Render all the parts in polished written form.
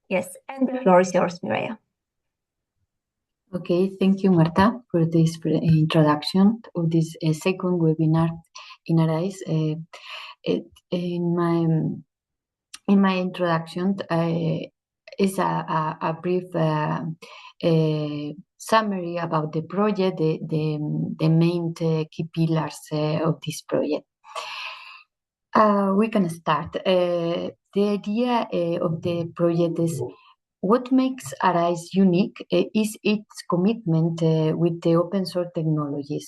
Yes, and the floor is yours, Mireia. Okay, thank you, Marta, for this introduction of this second webinar in ARISE. In my introduction is a brief summary about the project, the main key pillars of this project. We can start. The idea of the project is what makes ARISE unique is its commitment with the open source technologies.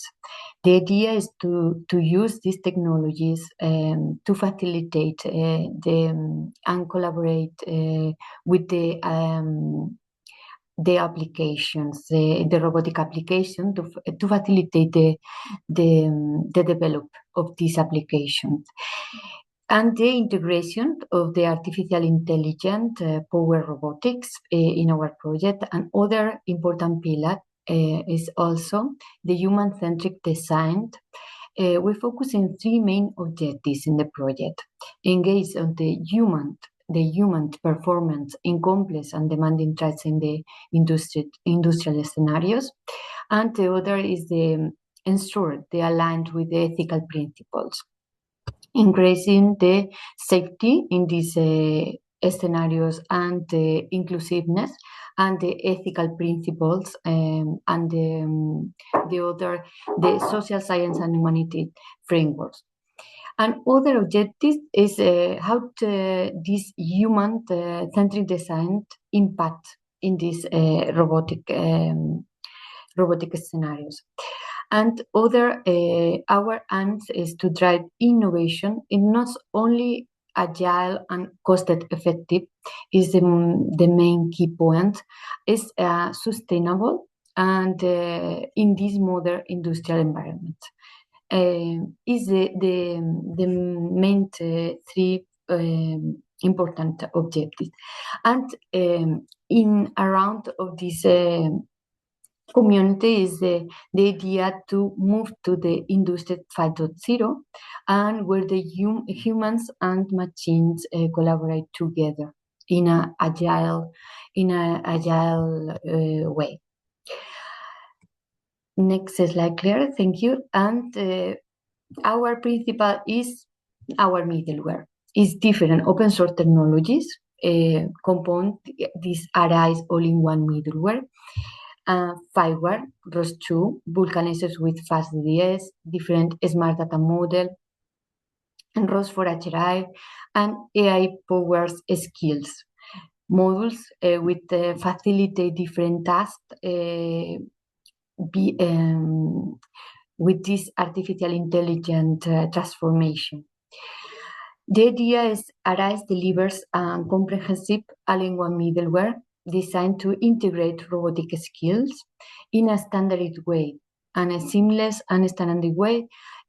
The idea is to use these technologies to facilitate and collaborate with the applications, the robotic application to facilitate the develop of these applications. And the integration of the artificial intelligence power robotics in our project. And other important pillar is also the human-centric design. We focus in three main objectives in the project: engage on the human performance in complex and demanding tasks in the industrial scenarios, and the other is the ensure they aligned with the ethical principles, increasing the safety in these scenarios and the inclusiveness and the ethical principles, and the social science and humanity frameworks. And other objectives is how this human-centric design impact in these robotic scenarios. And our aims is to drive innovation in not only agile and cost-effective is the main key point, is sustainable and in this modern industrial environment. Is the main three important objectives. And in around of this community is the idea to move to the Industry 5.0 and where the humans and machines collaborate together in an agile way. Next slide, Claire. Thank you. And our principle is our middleware. It's different open source technologies compound this ARISE all-in-one middleware. Fireware, ROS2, vulcanizes with FastDS, different smart data model, and ROS for HRI, and AI powers skills modules with facilitate different tasks with this artificial intelligence transformation. The idea is ARISE delivers a comprehensive all-in-one middleware designed to integrate robotic skills in a standard way and a seamless and standard way.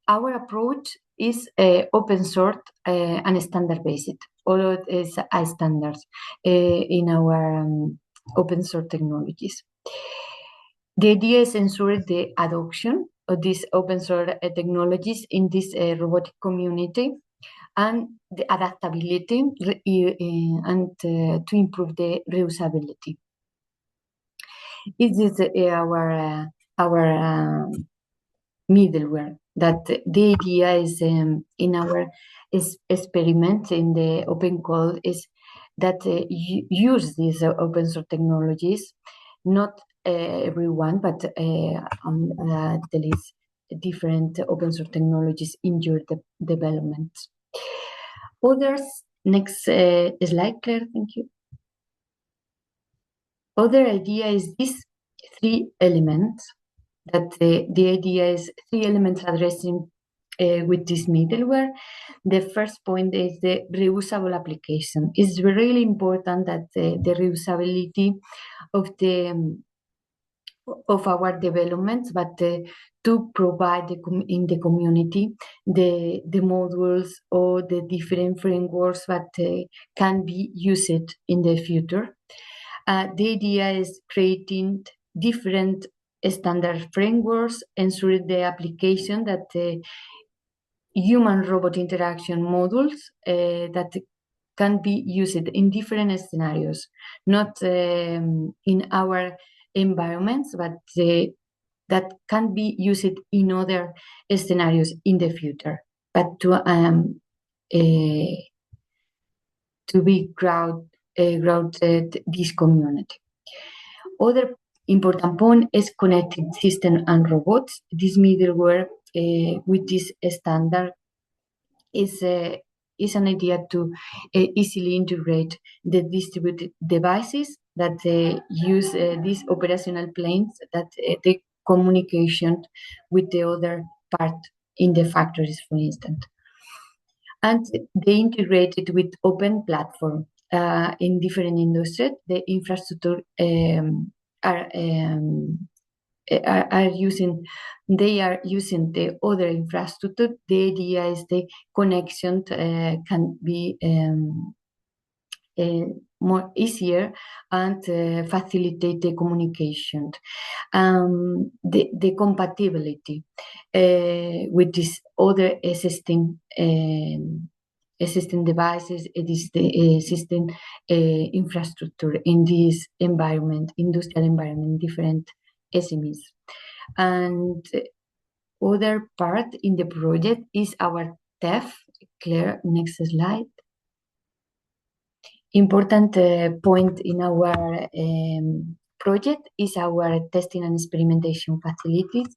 Our approach is open source and standard-based. All of it is standards in our open source technologies. The idea is ensure the adoption of these open source technologies in this robotic community and the adaptability and to improve the reusability. It is our middleware that the idea is in our experiment in the open code is that use these open source technologies, not everyone, but there is different open source technologies in your development. Others, next slide, Claire, thank you. Other idea is these three elements, that the idea is three elements addressing with this middleware. The first point is the reusable application. It's really important that the reusability of our developments, but to provide in the community the modules or the different frameworks that can be used in the future. The idea is creating different standard frameworks, ensuring the application that human-robot interaction modules that can be used in different scenarios, not in our environments, but that can be used in other scenarios in the future, but to be grounded this community. Other important point is connected system and robots. This middleware with this standard is an idea to easily integrate the distributed devices that use these operational planes that the communication with the other part in the factories, for instance. And they integrated with open platform in different industries. The infrastructure are using the other infrastructure. The idea is the connection can be more easier and facilitate the communication. The compatibility with this other existing devices, it is the existing infrastructure in this environment, industrial environment, different SMEs. And other part in the project is our TEF. Claire, next slide. Important point in our project is our testing and experimentation facilities.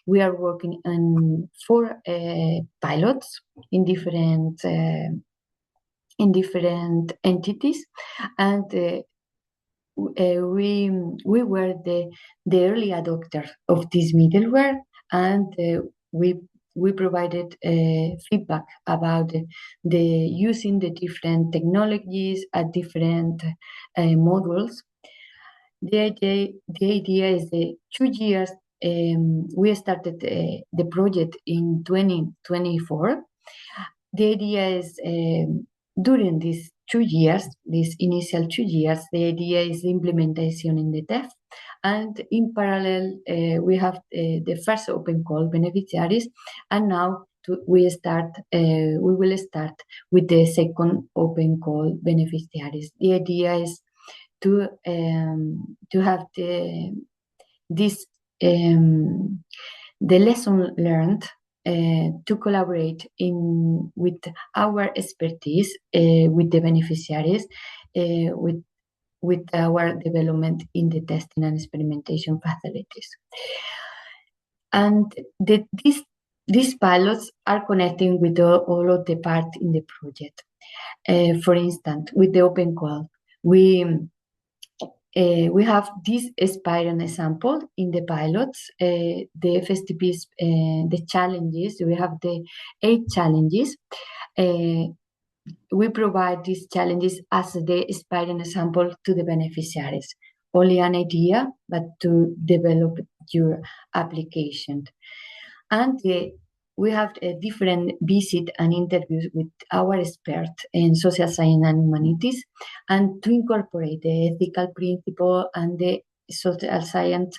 We are working on 4 pilots in different entities, and we were the early adopter of this middleware, and we provided feedback about the using the different technologies at different modules. The idea is the 2 years. We started the project in 2024. The idea is during these 2 years, these initial 2 years, the idea is the implementation in the TEF. And in parallel, we have the first open call beneficiaries, and now we will start with the second open call beneficiaries. The idea is to have the lesson learned to collaborate with our expertise with the beneficiaries with our development in the testing and experimentation facilities. And these pilots are connecting with all of the parts in the project. For instance, with the open call, we have this Spirent example in the pilots, the FSTPs, the challenges. We have the 8 challenges. We provide these challenges as the Spirent example to the beneficiaries. Only an idea, but to develop your application. And we have different visits and interviews with our experts in social science and humanities, and to incorporate the ethical principle and the social science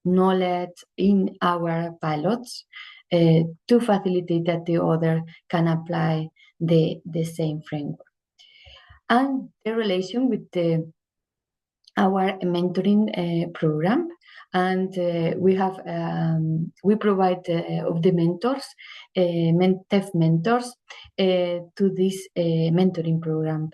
knowledge in our pilots to facilitate that the other can apply the same framework. And the relation with our mentoring program. And we provide of the mentors, TEF mentors, to this mentoring program.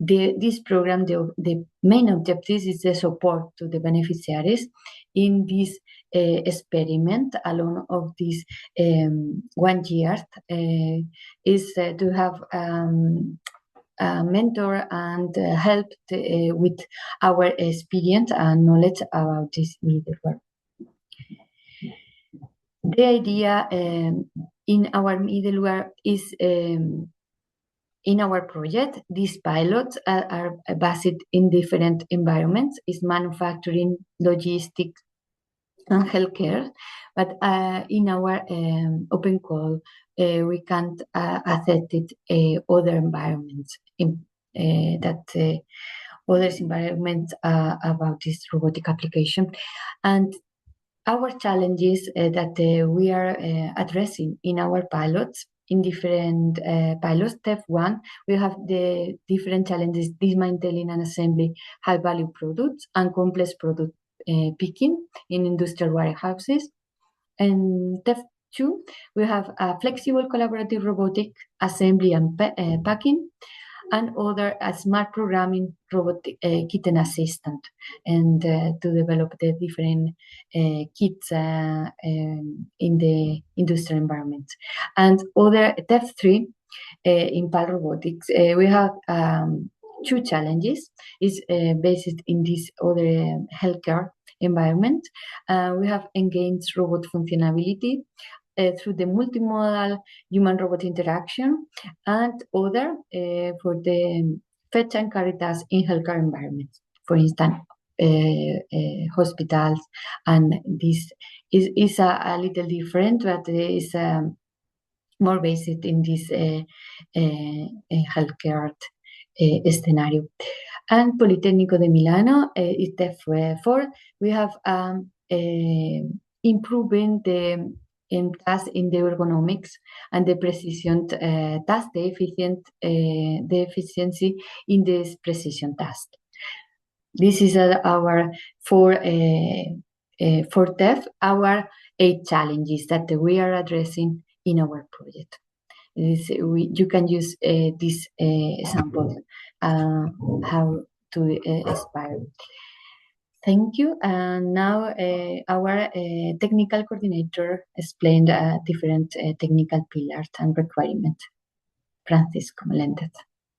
This program, the main objective is the support to the beneficiaries in this experiment along of this 1 year, is to have mentor and help with our experience and knowledge about this middleware. The idea in our middleware is in our project, these pilots are based in different environments, is manufacturing, logistics, and healthcare. But in our open call, we can't access it other environments other environments about this robotic application. And our challenges that we are addressing in our pilots pilots. Step 1, we have the different challenges: dismantling and assembly high-value products and complex product picking in industrial warehouses. And step 2, we have flexible collaborative robotic assembly and packing, and other smart programming robotic kitchen assistant, and to develop the different kits in the industrial environment. And other step 3, in PAL robotics, we have two challenges. Is based in this other healthcare environment. We have engaged robot functionality through the multimodal human-robot interaction, and other for the fetch and carry tasks in healthcare environments, for instance, hospitals. And this is a little different, but is more based in this healthcare scenario. And Politecnico de Milano, step 4, we have improving the task in the ergonomics and the precision task, the efficiency in this precision task. This is our for TEF, our 8 challenges that we are addressing in our project. You can use this example, how to aspire. Thank you. And now our technical coordinator explained different technical pillars and requirements. Francisco Melendez.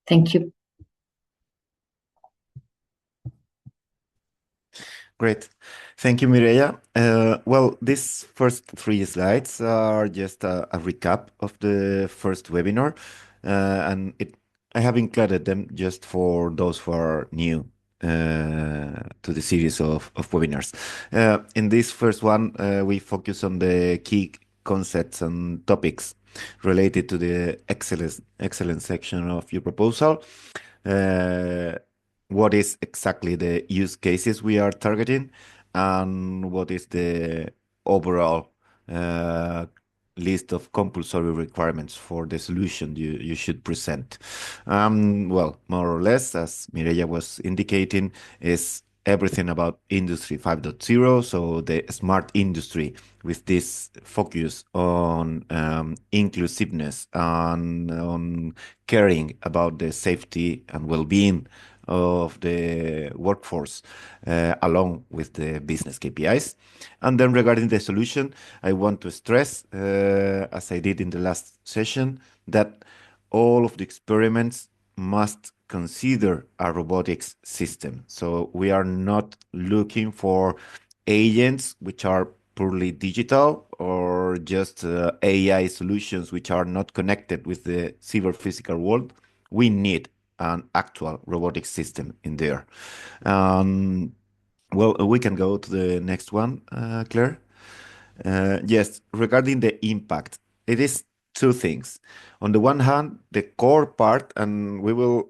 Thank you. Great. Thank you, Mireia. Well, these first 3 slides are just a recap of the first webinar, and I have included them just for those who are new to the series of webinars. In this first one, we focus on the key concepts and topics related to the excellence section of your proposal. What is exactly the use cases we are targeting, and what is the overall list of compulsory requirements for the solution you should present. Well, more or less, as Mireia was indicating, is everything about Industry 5.0, so the smart industry with this focus on inclusiveness and on caring about the safety and well-being of the workforce along with the business KPIs. And then regarding the solution, I want to stress, as I did in the last session, that all of the experiments must consider a robotics system. So we are not looking for agents which are purely digital or just AI solutions which are not connected with the cyber physical world. We need an actual robotic system in there. Well, we can go to the next one, Claire. Yes, regarding the impact, it is 2 things. On the one hand, the core part, and we will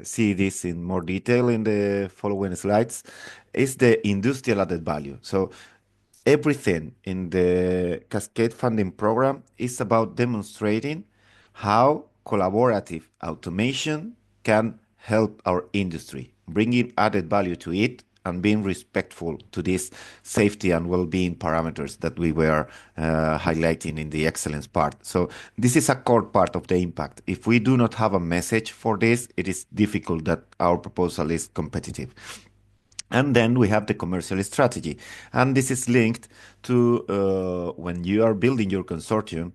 see this in more detail in the following slides, is the industrial added value. So everything in the Cascade Funding Program is about demonstrating how collaborative automation can help our industry, bringing added value to it and being respectful to these safety and well-being parameters that we were highlighting in the excellence part. So this is a core part of the impact. If we do not have a message for this, it is difficult that our proposal is competitive. And then we have the commercial strategy. And this is linked to when you are building your consortium,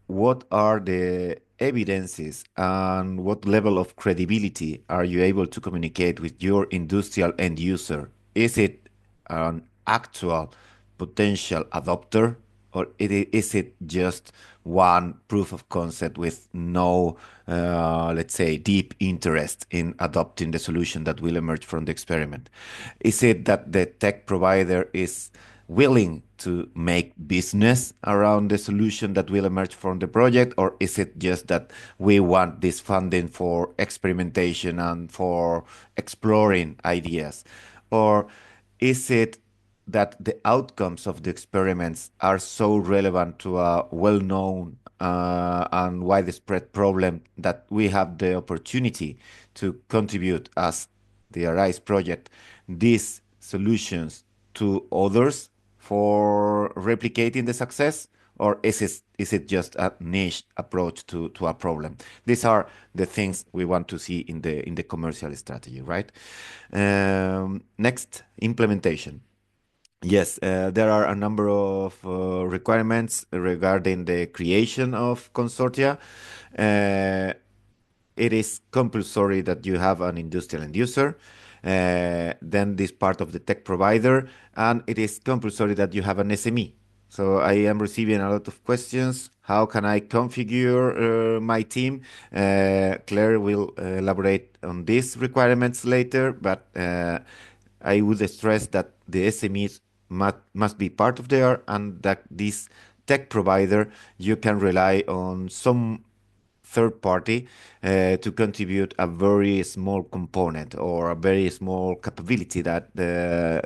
what are the evidences and what level of credibility are you able to communicate with your industrial end user? Is it an actual potential adopter, or is it just one proof of concept with no, let's say, deep interest in adopting the solution that will emerge from the experiment? Is it that the tech provider is willing to make business around the solution that will emerge from the project, or is it just that we want this funding for experimentation and for exploring ideas? Or is it that the outcomes of the experiments are so relevant to a well-known and widespread problem that we have the opportunity to contribute as the ARISE project these solutions to others for replicating the success, or is it just a niche approach to a problem? These are the things we want to see in the commercial strategy, right? Next, implementation. Yes, there are a number of requirements regarding the creation of consortia. It is compulsory that you have an industrial end user, then this part of the tech provider, and it is compulsory that you have an SME. So I am receiving a lot of questions. How can I configure my team? Claire will elaborate on these requirements later, but I would stress that the SMEs must be part of there, and that this tech provider, you can rely on some third party to contribute a very small component or a very small capability that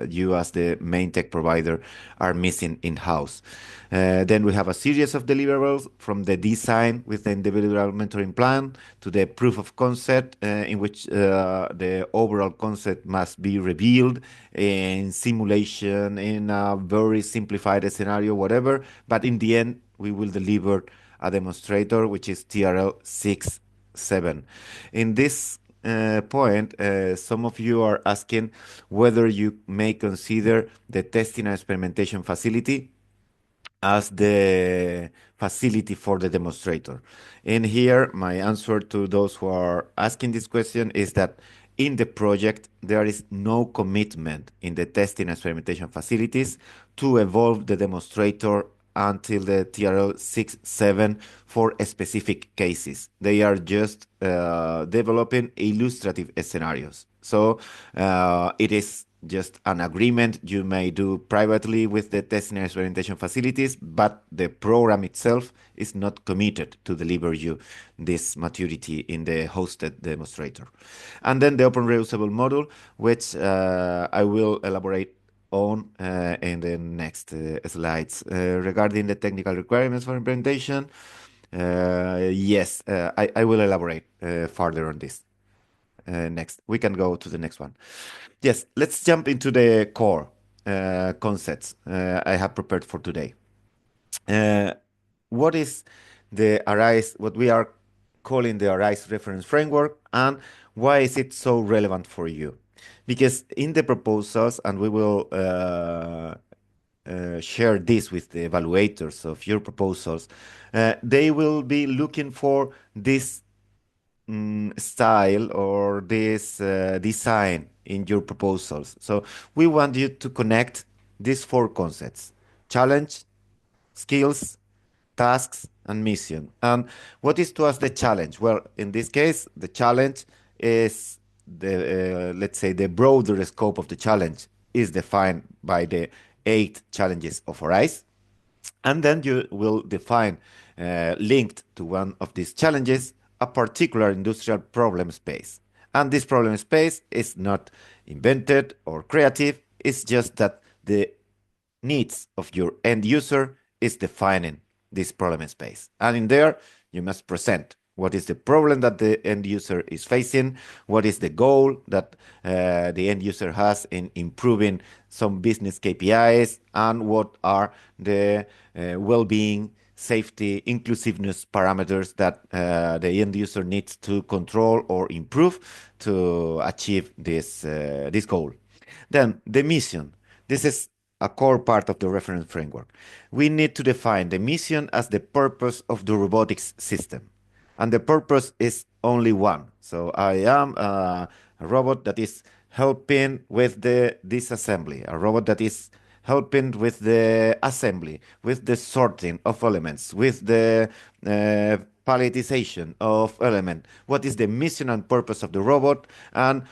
you as the main tech provider are missing in-house. Then we have a series of deliverables from the design with the individual mentoring plan to the proof of concept in which the overall concept must be revealed in simulation, in a very simplified scenario, whatever. But in the end, we will deliver a demonstrator, which is TRL 6.7. In this point, some of you are asking whether you may consider the testing and experimentation facility as the facility for the demonstrator. And here, my answer to those who are asking this question is that in the project, there is no commitment in the testing and experimentation facilities to evolve the demonstrator until the TRL 6.7 for specific cases. They are just developing illustrative scenarios. So it is just an agreement you may do privately with the testing and experimentation facilities, but the program itself is not committed to deliver you this maturity in the hosted demonstrator. And then the open reusable module, which I will elaborate on in the next slides. Regarding the technical requirements for implementation, yes, I will elaborate further on this. Next, we can go to the next one. Yes, let's jump into the core concepts I have prepared for today. What is the ARISE, what we are calling the ARISE reference framework, and why is it so relevant for you? Because in the proposals, and we will share this with the evaluators of your proposals, they will be looking for this style or this design in your proposals. So we want you to connect these four concepts: challenge, skills, tasks, and mission. And what is to us the challenge? Well, in this case, the challenge is the, let's say, the broader scope of the challenge is defined by the 8 challenges of ARISE. And then you will define, linked to one of these challenges, a particular industrial problem space. And this problem space is not invented or creative, it's just that the needs of your end user is defining this problem space. And in there, you must present what is the problem that the end user is facing, what is the goal that the end user has in improving some business KPIs, and what are the well-being, safety, inclusiveness parameters that the end user needs to control or improve to achieve this goal. Then the mission. This is a core part of the reference framework. We need to define the mission as the purpose of the robotics system. And the purpose is only one. So I am a robot that is helping with the disassembly, a robot that is helping with the assembly, with the sorting of elements, with the palletization of element. What is the mission and purpose of the robot? And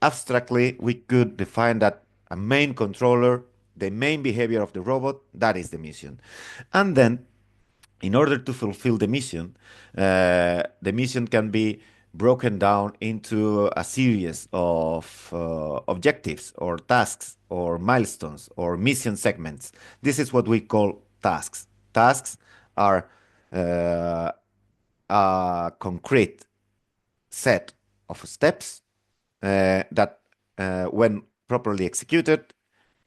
abstractly, we could define that a main controller, the main behavior of the robot, that is the mission. And then, in order to fulfill the mission can be broken down into a series of objectives or tasks or milestones or mission segments. This is what we call tasks. Tasks are a concrete set of steps that, when properly executed,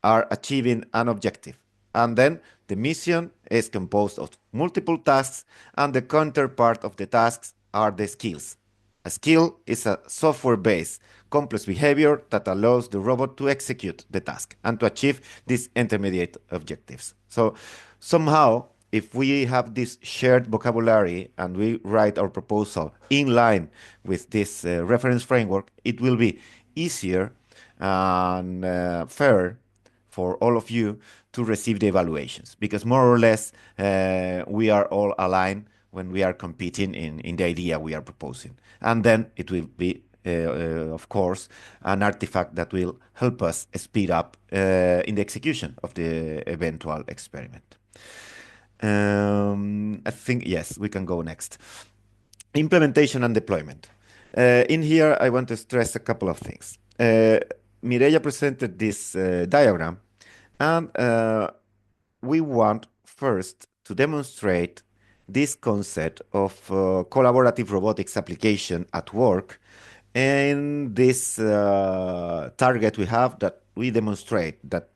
are achieving an objective. And then the mission is composed of multiple tasks, and the counterpart of the tasks are the skills. A skill is a software-based complex behavior that allows the robot to execute the task and to achieve these intermediate objectives. So somehow, if we have this shared vocabulary and we write our proposal in line with this reference framework, it will be easier and fair for all of you to receive the evaluations, because more or less we are all aligned when we are competing in the idea we are proposing. And then it will be, of course, an artifact that will help us speed up in the execution of the eventual experiment. I think, yes, we can go next. Implementation and deployment. In here, I want to stress a couple of things. Mireia presented this diagram, and we want first to demonstrate this concept of collaborative robotics application at work. And this target we have, that we demonstrate that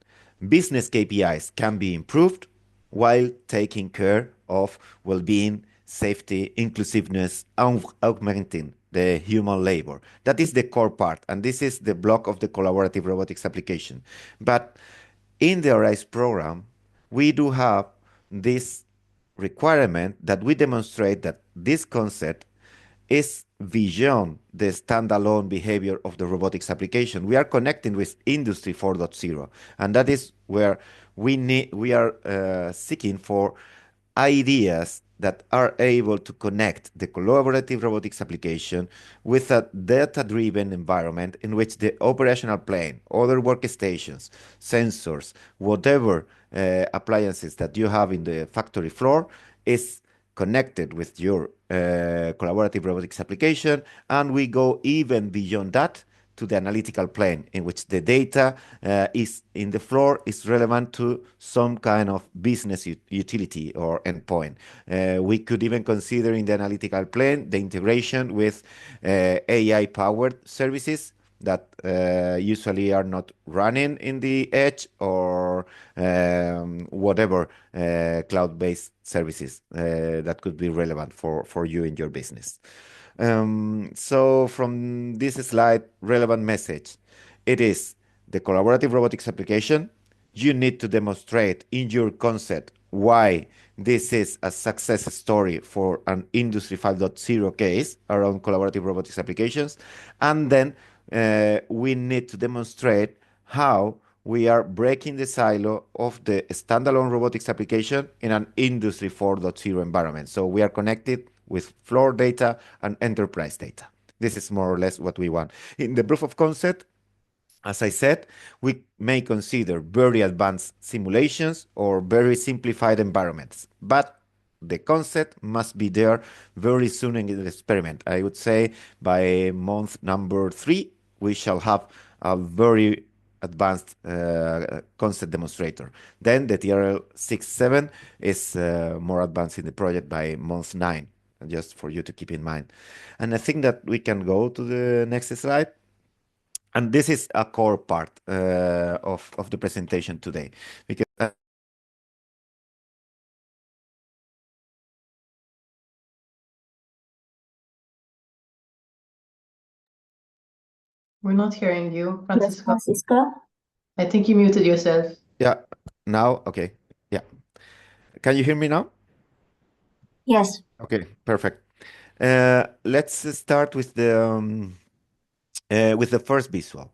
business KPIs can be improved while taking care of well-being, safety, inclusiveness, and augmenting the human labor. That is the core part, and this is the block of the collaborative robotics application. But in the ARISE program, we do have this requirement that we demonstrate that this concept is beyond the standalone behavior of the robotics application. We are connecting with Industry 4.0, and that is where we are seeking for ideas that are able to connect the collaborative robotics application with a data-driven environment in which the operational plane, other workstations, sensors, whatever appliances that you have in the factory floor is connected with your collaborative robotics application. And we go even beyond that to the analytical plane, in which the data is in the floor is relevant to some kind of business utility or endpoint. We could even consider in the analytical plane the integration with AI-powered services that usually are not running in the edge, or whatever cloud-based services that could be relevant for you in your business. So from this slide, relevant message, it is the collaborative robotics application. You need to demonstrate in your concept why this is a success story for an Industry 5.0 case around collaborative robotics applications. And then we need to demonstrate how we are breaking the silo of the standalone robotics application in an Industry 4.0 environment. So we are connected with floor data and enterprise data. This is more or less what we want. In the proof of concept, as I said, we may consider very advanced simulations or very simplified environments, but the concept must be there very soon in the experiment. I would say by month number 3, we shall have a very advanced concept demonstrator. Then the TRL 6.7 is more advanced in the project by month 9, just for you to keep in mind. And I think that we can go to the next slide. And this is a core part of the presentation today, because We're not hearing you, Yes, Francisco. Francisco. I think you muted yourself. yeah, now, okay, yeah. Can you hear me now? Yes. Okay, perfect. Let's start with the first visual,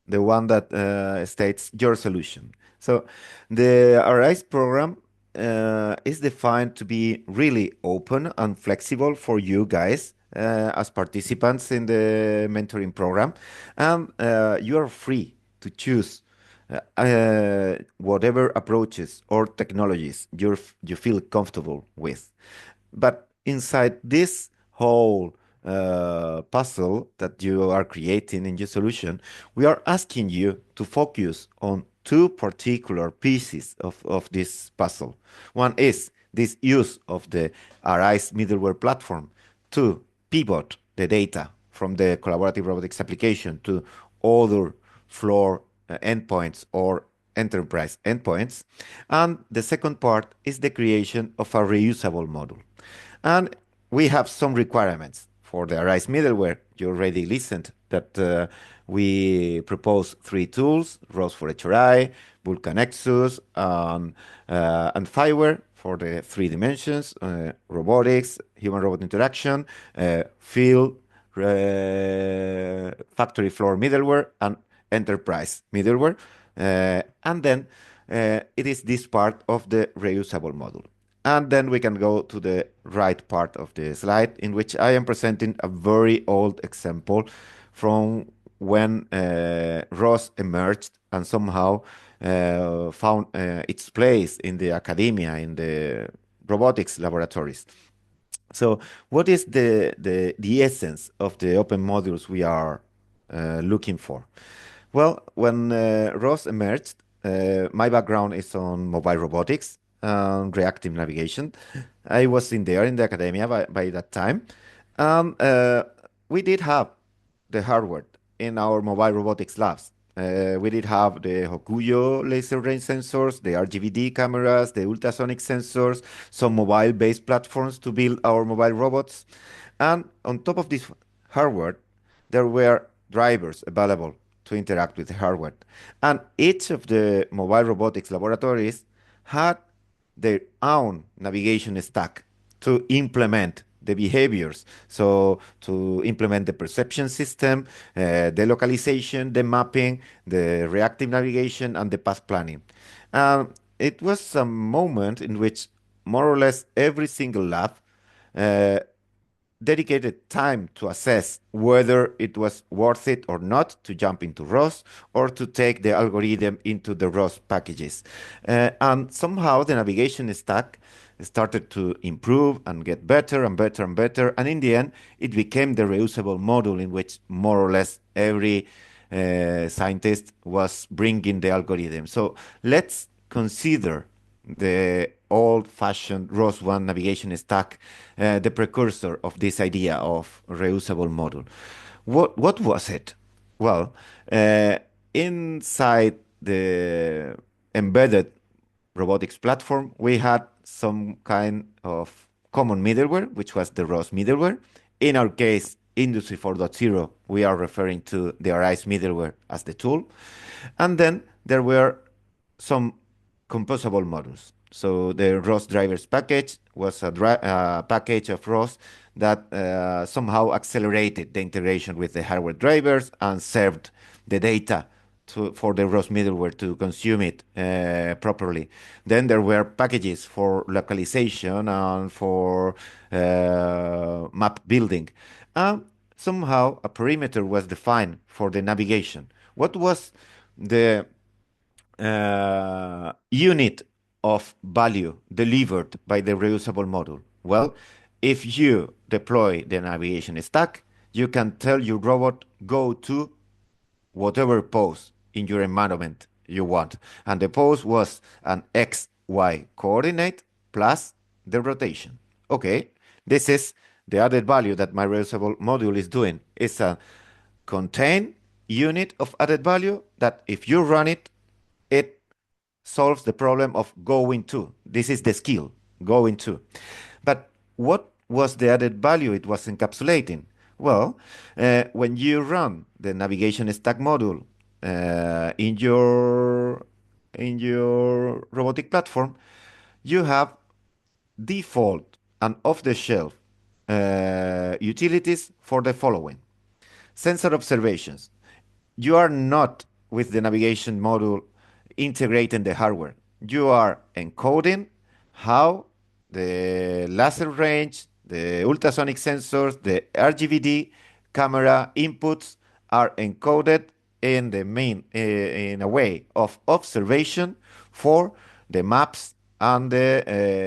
the one that states your solution. So the ARISE program is defined to be really open and flexible for you guys as participants in the mentoring program, and you are free to choose whatever approaches or technologies you feel comfortable with. But inside this whole puzzle that you are creating in your solution, we are asking you to focus on two particular pieces of this puzzle. One is this use of the ARISE middleware platform to pivot the data from the collaborative robotics application to other floor endpoints or enterprise endpoints. And the second part is the creation of a reusable module. And we have some requirements for the ARISE middleware. You already listened that we propose 3 tools: ROS for HRI, Vulkan Nexus, and Fireware for the 3 dimensions: robotics, human-robot interaction, field, factory floor middleware, and enterprise middleware. And then it is this part of the reusable module. And then we can go to the right part of the slide, in which I am presenting a very old example from when ROS emerged and somehow found its place in the academia, in the robotics laboratories. So what is the essence of the open modules we are looking for? Well, when ROS emerged, my background is on mobile robotics and reactive navigation. I was in there in the academia by that time. We did have the hardware in our mobile robotics labs. We did have the Hokuyo laser range sensors, the RGBD cameras, the ultrasonic sensors, some mobile-based platforms to build our mobile robots. And on top of this hardware, there were drivers available to interact with the hardware. And each of the mobile robotics laboratories had their own navigation stack to implement the behaviors. So to implement the perception system, the localization, the mapping, the reactive navigation, and the path planning. It was a moment in which more or less every single lab dedicated time to assess whether it was worth it or not to jump into ROS or to take the algorithm into the ROS packages. And somehow the navigation stack started to improve and get better and better and better. And in the end, it became the reusable module in which more or less every scientist was bringing the algorithm. So let's consider the old-fashioned ROS1 navigation stack, the precursor of this idea of reusable module. What was it? Well, inside the embedded robotics platform, we had some kind of common middleware, which was the ROS middleware. In our case, Industry 4.0, we are referring to the ARISE middleware as the tool. And then there were some composable modules. So the ROS drivers package was a package of ROS that somehow accelerated the integration with the hardware drivers and served the data for the ROS middleware to consume it properly. Then there were packages for localization and for map building. Somehow a perimeter was defined for the navigation. What was the unit of value delivered by the reusable module? Well, if you deploy the navigation stack, you can tell your robot, go to whatever pose in your environment you want. And the pose was an XY coordinate plus the rotation. Okay, this is the added value that my reusable module is doing. It's a contained unit of added value that if you run it, it solves the problem of going to. This is the skill, going to. But what was the added value it was encapsulating? Well, when you run the navigation stack module in your robotic platform, you have default and off-the-shelf utilities for the following. Sensor observations. You are not with the navigation module integrating the hardware. You are encoding how the laser range, the ultrasonic sensors, the RGBD camera inputs are encoded in the in a way of observation for the maps and the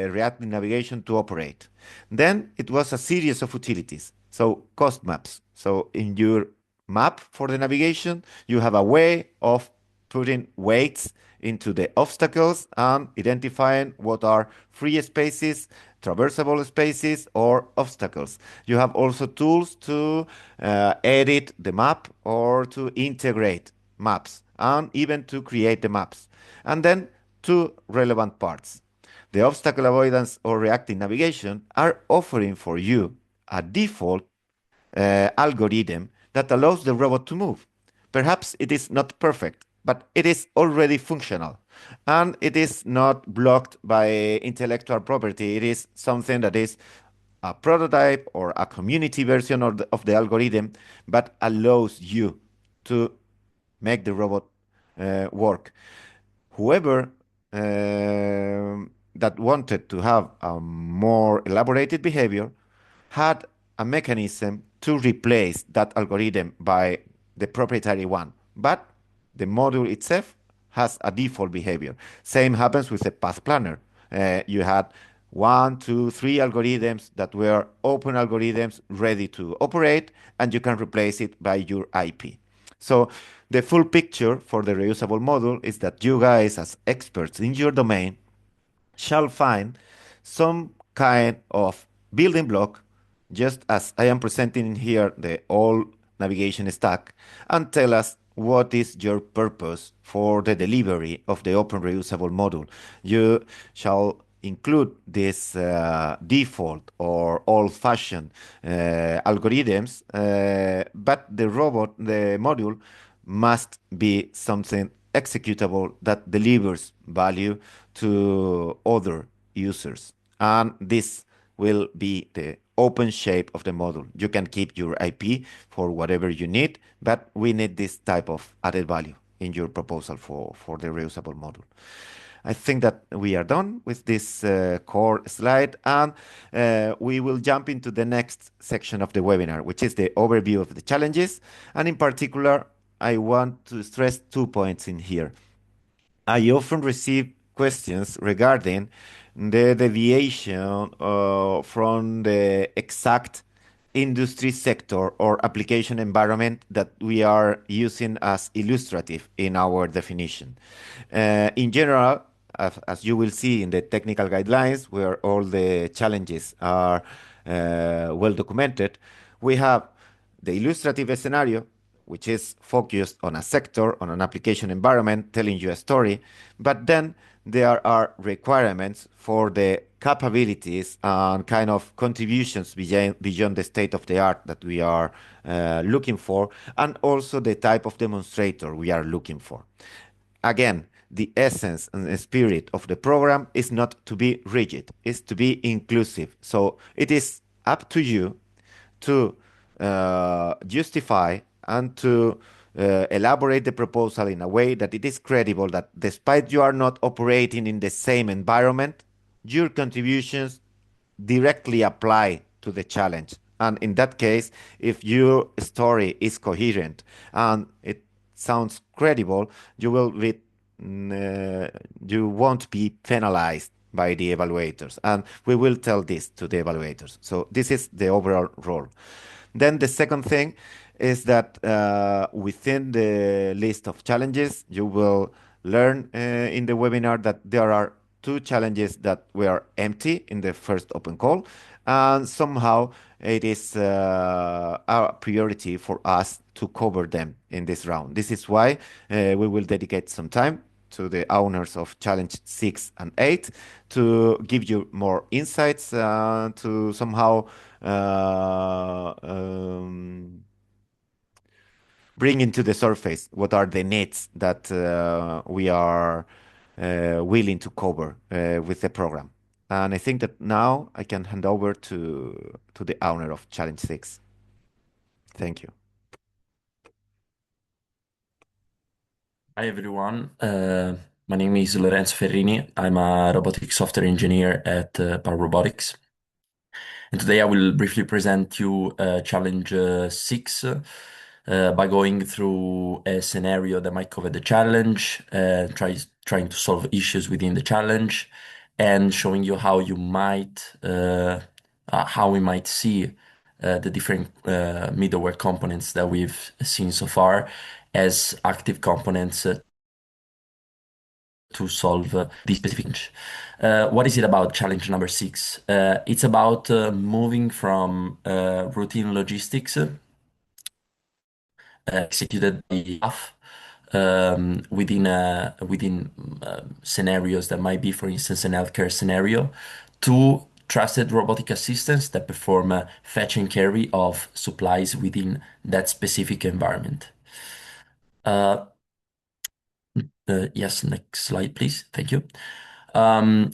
reactive navigation to operate. Then it was a series of utilities. So cost maps. So in your map for the navigation, you have a way of putting weights into the obstacles and identifying what are free spaces, traversable spaces, or obstacles. You have also tools to edit the map or to integrate maps and even to create the maps. And then two relevant parts. The obstacle avoidance or reactive navigation are offering for you a default algorithm that allows the robot to move. Perhaps it is not perfect, but it is already functional. And it is not blocked by intellectual property. It is something that is a prototype or a community version of the algorithm, but allows you to make the robot work. Whoever that wanted to have a more elaborated behavior had a mechanism to replace that algorithm by the proprietary one. But the module itself has a default behavior. Same happens with the path planner. You had 1, 2, 3 algorithms that were open algorithms ready to operate, and you can replace it by your IP. So the full picture for the reusable module is that you guys, as experts in your domain, shall find some kind of building block, just as I am presenting here the old navigation stack, and tell us what is your purpose for the delivery of the open reusable module. You shall include this default or old-fashioned algorithms, but the module must be something executable that delivers value to other users. And this will be the open shape of the model. You can keep your IP for whatever you need, but we need this type of added value in your proposal for the reusable model. I think that we are done with this core slide, and we will jump into the next section of the webinar, which is the overview of the challenges. And in particular, I want to stress 2 points in here. I often receive questions regarding the deviation from the exact industry sector or application environment that we are using as illustrative in our definition. In general, as you will see in the technical guidelines, where all the challenges are well documented, we have the illustrative scenario, which is focused on a sector, on an application environment, telling you a story. But then there are requirements for the capabilities and kind of contributions beyond the state of the art that we are looking for, and also the type of demonstrator we are looking for. Again, the essence and the spirit of the program is not to be rigid, it's to be inclusive. So it is up to you to justify and to elaborate the proposal in a way that it is credible that despite you are not operating in the same environment, your contributions directly apply to the challenge. And in that case, if your story is coherent and it sounds credible, you won't be penalized by the evaluators. And we will tell this to the evaluators. So this is the overall role. Then the second thing is that within the list of challenges, you will learn in the webinar that there are 2 challenges that were empty in the first open call, and somehow it is a priority for us to cover them in this round. This is why we will dedicate some time to the owners of challenge 6 and 8 to give you more insights, to somehow bring into the surface what are the needs that we are willing to cover with the program. And I think that now I can hand over to the owner of challenge 6. Thank you. Hi everyone, my name is Lorenzo Ferrini. I'm a robotic software engineer at Power Robotics. And today I will briefly present you challenge 6 by going through a scenario that might cover the challenge, trying to solve issues within the challenge, and showing you how we might see the different middleware components that we've seen so far as active components to solve this specific challenge. What is it about challenge number 6? It's about moving from routine logistics executed by staff within scenarios that might be, for instance, an healthcare scenario, to trusted robotic assistants that perform fetch and carry of supplies within that specific environment. Yes, next slide, please. Thank you. The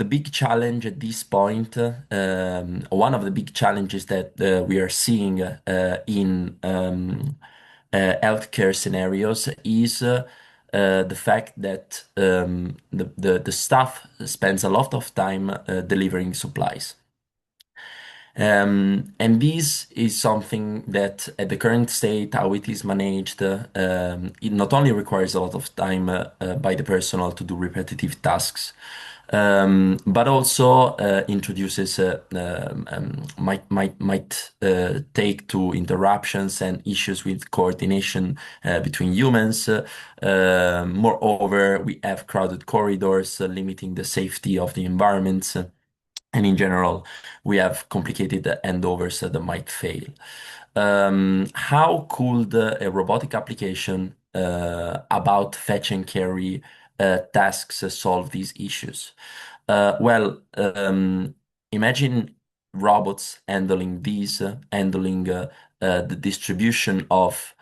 big challenge at this point, one of the big challenges that we are seeing in healthcare scenarios is the fact that the staff spends a lot of time delivering supplies. And this is something that at the current state, how it is managed, it not only requires a lot of time by the personnel to do repetitive tasks, but also introduces might take to interruptions and issues with coordination between humans. Moreover, we have crowded corridors limiting the safety of the environments. And in general, we have complicated handovers that might fail. How could a robotic application about fetch and carry tasks solve these issues? Imagine robots handling these, handling the distribution of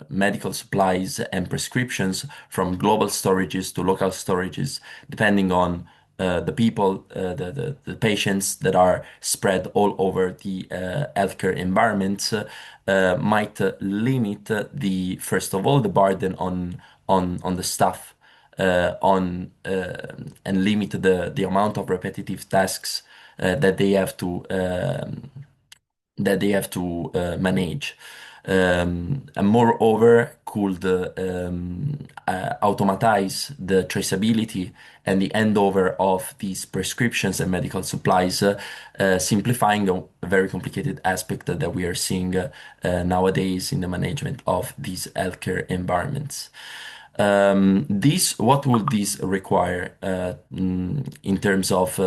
medical supplies and prescriptions from global storages to local storages, depending on the people, the patients that are spread all over the healthcare environments, might limit first of all, the burden on the staff, and limit the amount of repetitive tasks that they have to manage. And moreover, could automatize the traceability and the handover of these prescriptions and medical supplies, simplifying a very complicated aspect that we are seeing nowadays in the management of these healthcare environments. What will this require in terms of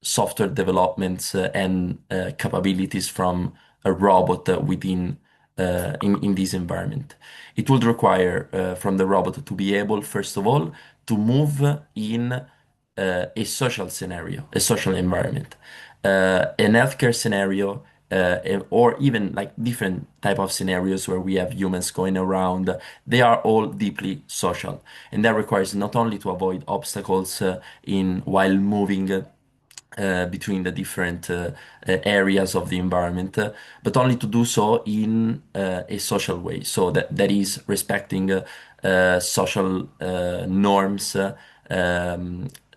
software developments and capabilities from a robot within in this environment? It would require from the robot to be able, first of all, to move in a social scenario, a social environment, an healthcare scenario, or even like different type of scenarios where we have humans going around. They are all deeply social, and that requires not only to avoid obstacles while moving between the different areas of the environment, but only to do so in a social way. So that is respecting social norms,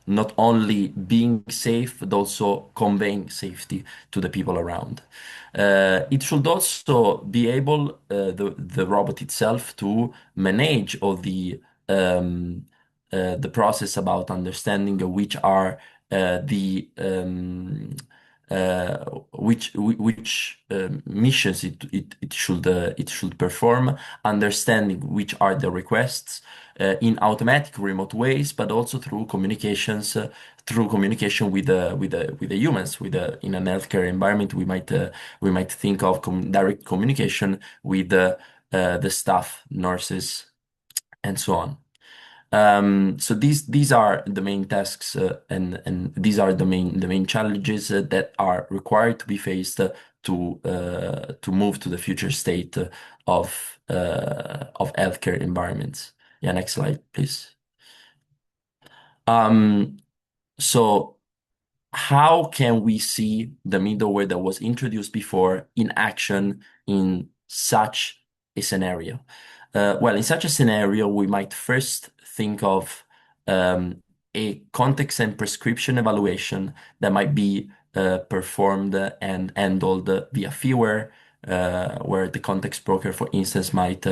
not only being safe, but also conveying safety to the people around. It should also be able, the robot itself, to manage all the process about understanding which are which missions it should perform, understanding which are the requests in automatic remote ways, but also through communications through communication with the humans. In an healthcare environment, we might think of direct communication with the staff, nurses, and so on. So these are the main tasks, and these are the main challenges that are required to be faced to move to the future state of healthcare environments. Yeah, next slide, please. So how can we see the middleware that was introduced before in action in such a scenario? In such a scenario, we might first think of a context and prescription evaluation that might be performed and handled via firmware where the context broker, for instance, might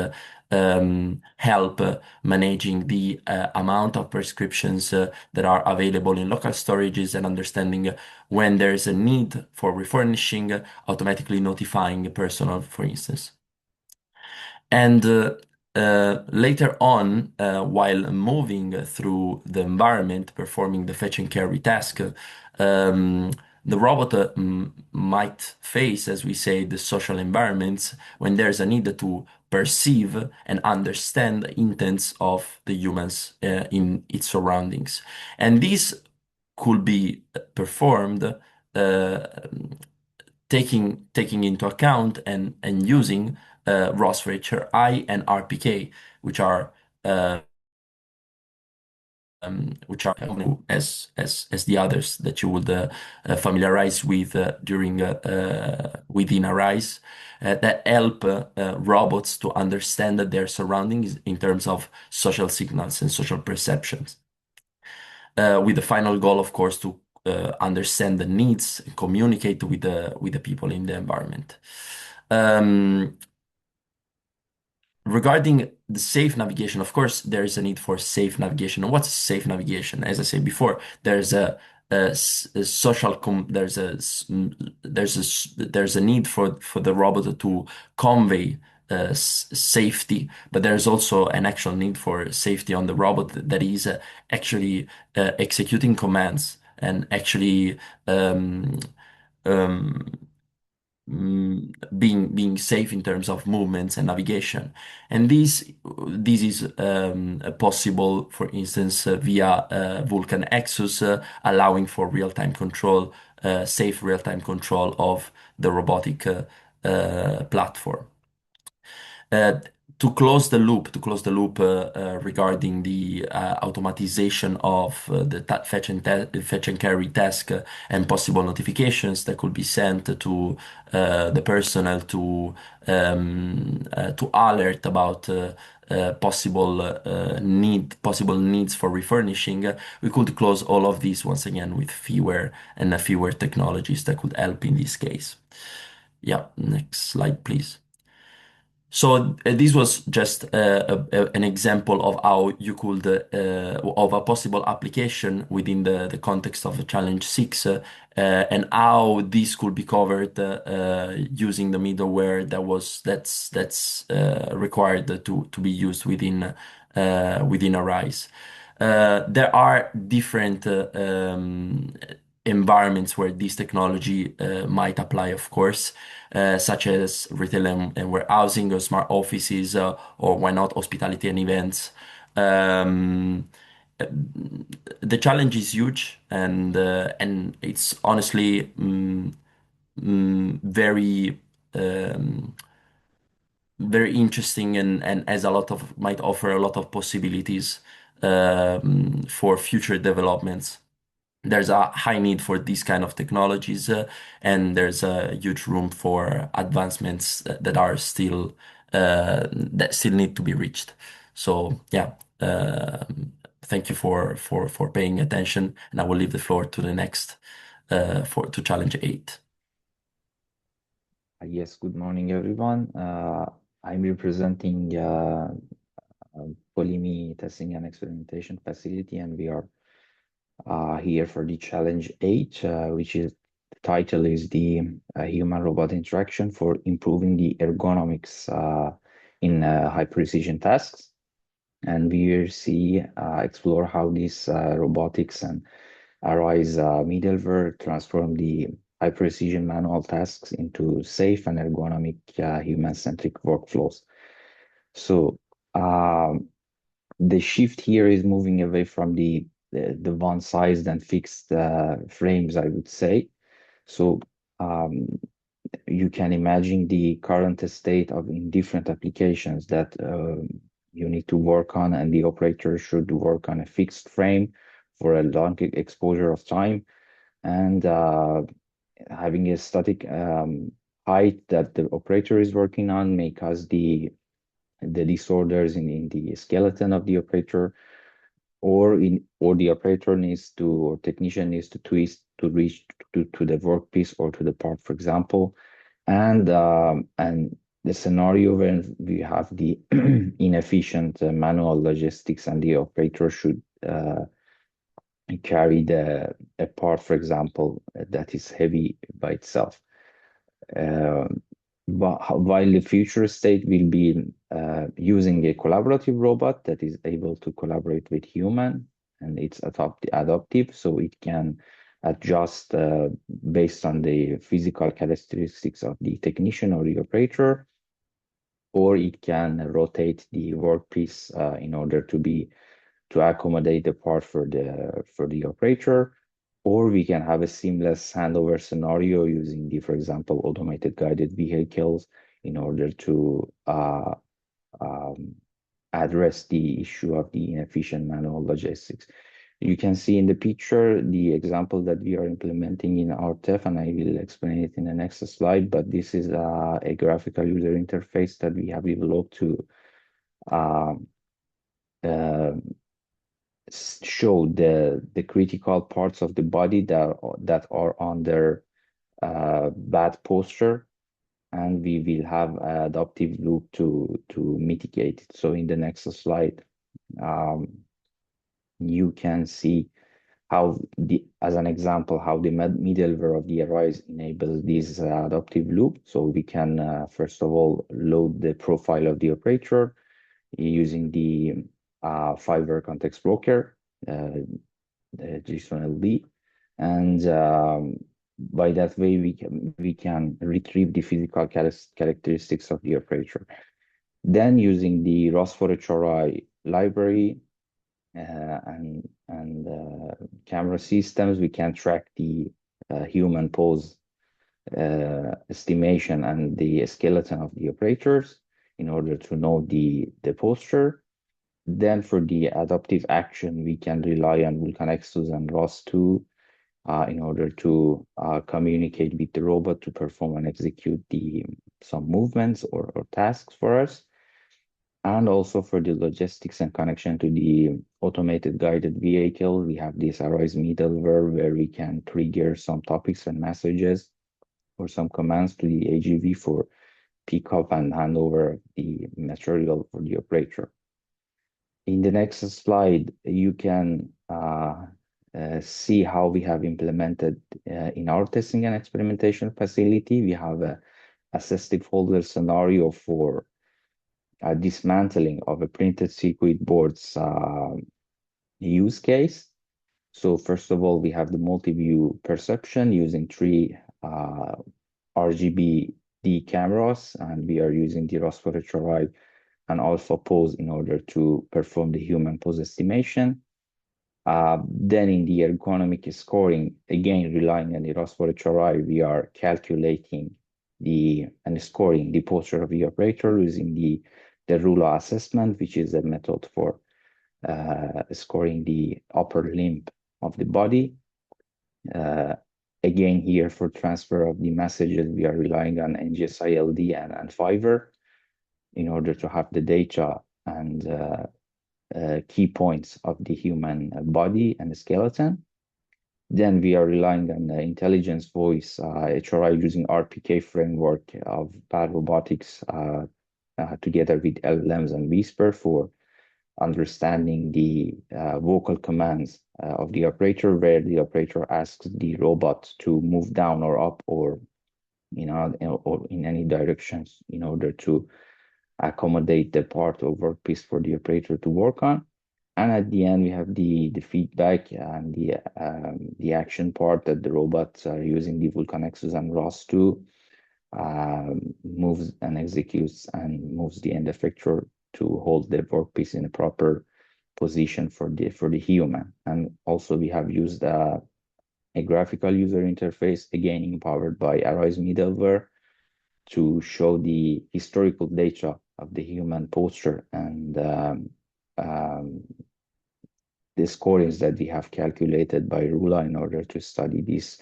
help managing the amount of prescriptions that are available in local storages and understanding when there's a need for refurnishing, automatically notifying a personnel, for instance. And later on, while moving through the environment, performing the fetch and carry task, the robot might face, as we say, the social environments when there's a need to perceive and understand the intents of the humans in its surroundings. And this could be performed taking into account and using ROS for HRI and RPK, which are as the others that you would familiarize with during within ARISE that help robots to understand their surroundings in terms of social signals and social perceptions. With the final goal, of course, to understand the needs, communicate with the people in the environment. Regarding the safe navigation, of course, there is a need for safe navigation. What's safe navigation? As I said before, there's a social there's a need for the robot to convey safety, but there's also an actual need for safety on the robot that is actually executing commands and actually being safe in terms of movements and navigation. And this is possible, for instance, via Vulkan Exus, allowing for real-time control, safe real-time control of the robotic platform. To close the loop regarding the automatization of the fetch and carry task and possible notifications that could be sent to the personnel to alert about possible needs for refurnishing, we could close all of these once again with fewer technologies that could help in this case. Yeah, next slide, please. So this was just an example of how you could of a possible application within the context of Challenge 6 and how this could be covered using the middleware that's required to be used within ARISE. There are different environments where this technology might apply, of course, such as retail and warehousing or smart offices, or why not hospitality and events. The challenge is huge, and it's honestly very very interesting and might offer a lot of possibilities for future developments. There's a high need for these kind of technologies, and there's a huge room for advancements that still need to be reached. So yeah, thank you for paying attention, and I will leave the floor to the next to Challenge 8. Yes, good morning, everyone. I'm representing Polimi Testing and Experimentation Facility, and we are here for the Challenge 8, which is the title is the Human-Robot Interaction for Improving the Ergonomics in High-Precision Tasks. And we will explore how this robotics and ARISE middleware transform the high-precision manual tasks into safe and ergonomic human-centric workflows. So the shift here is moving away from the one-sized and fixed frames, I would say. So you can imagine the current state in different applications that you need to work on, and the operator should work on a fixed frame for a long exposure of time, and having a static height that the operator is working on may cause the disorders in the skeleton of the operator, or the operator or technician needs to twist to reach to the workpiece or to the part, for example, And the scenario when we have the inefficient manual logistics and the operator should carry a part, for example, that is heavy by itself. But while the future state will be using a collaborative robot that is able to collaborate with human, and it's adaptive, so it can adjust based on the physical characteristics of the technician or the operator, or it can rotate the workpiece in order to accommodate the part for the operator, or we can have a seamless handover scenario using the, for example, automated guided vehicles in order to address the issue of the inefficient manual logistics. You can see in the picture the example that we are implementing in RTEF, and I will explain it in the next slide, but this is a graphical user interface that we have developed to show the critical parts of the body that are under bad posture, and we will have an adaptive loop to mitigate it. So in the next slide, you can see how as an example, how the middleware of the Arise enables this adaptive loop. So we can first of all load the profile of the operator using the Fiverr context broker, the JSON-LD, and by that way we can retrieve the physical characteristics of the operator. Then using the ROS4HRI library and camera systems, we can track the human pose estimation and the skeleton of the operators in order to know the posture. Then for the adaptive action, we can rely on VulcanExus and ROS2 in order to communicate with the robot to perform and execute some movements or tasks for us. And also for the logistics and connection to the automated guided vehicle, we have this Arise middleware where we can trigger some topics and messages or some commands to the AGV for pick up and hand over the material for the operator. In the next slide, you can see how we have implemented in our testing and experimentation facility. We have a assistive folder scenario for dismantling of a printed circuit board's use case. So first of all, we have the multi-view perception using 3 RGB-D cameras, and we are using the ROS4HRI and Alpha Pose in order to perform the human pose estimation. Then in the ergonomic scoring, again relying on the ROS4HRI, we are calculating and scoring the posture of the operator using the Rula assessment, which is a method for scoring the upper limb of the body. Again, here for transfer of the messages, we are relying on NGSI-LD and Fiverr in order to have the data and key points of the human body and the skeleton. Then we are relying on the intelligence voice HRI using RPK framework of PAR Robotics together with LLMs and Whisper for understanding the vocal commands of the operator, where the operator asks the robot to move down or up or or in any directions in order to accommodate the part or workpiece for the operator to work on. And at the end, we have the feedback and the action part that the robots are using the VulcanExus and ROS2 moves and executes and moves the end effector to hold the workpiece in a proper position for the human. And also we have used a graphical user interface, again empowered by Arise middleware, to show the historical data of the human posture and the scorings that we have calculated by Rula in order to study this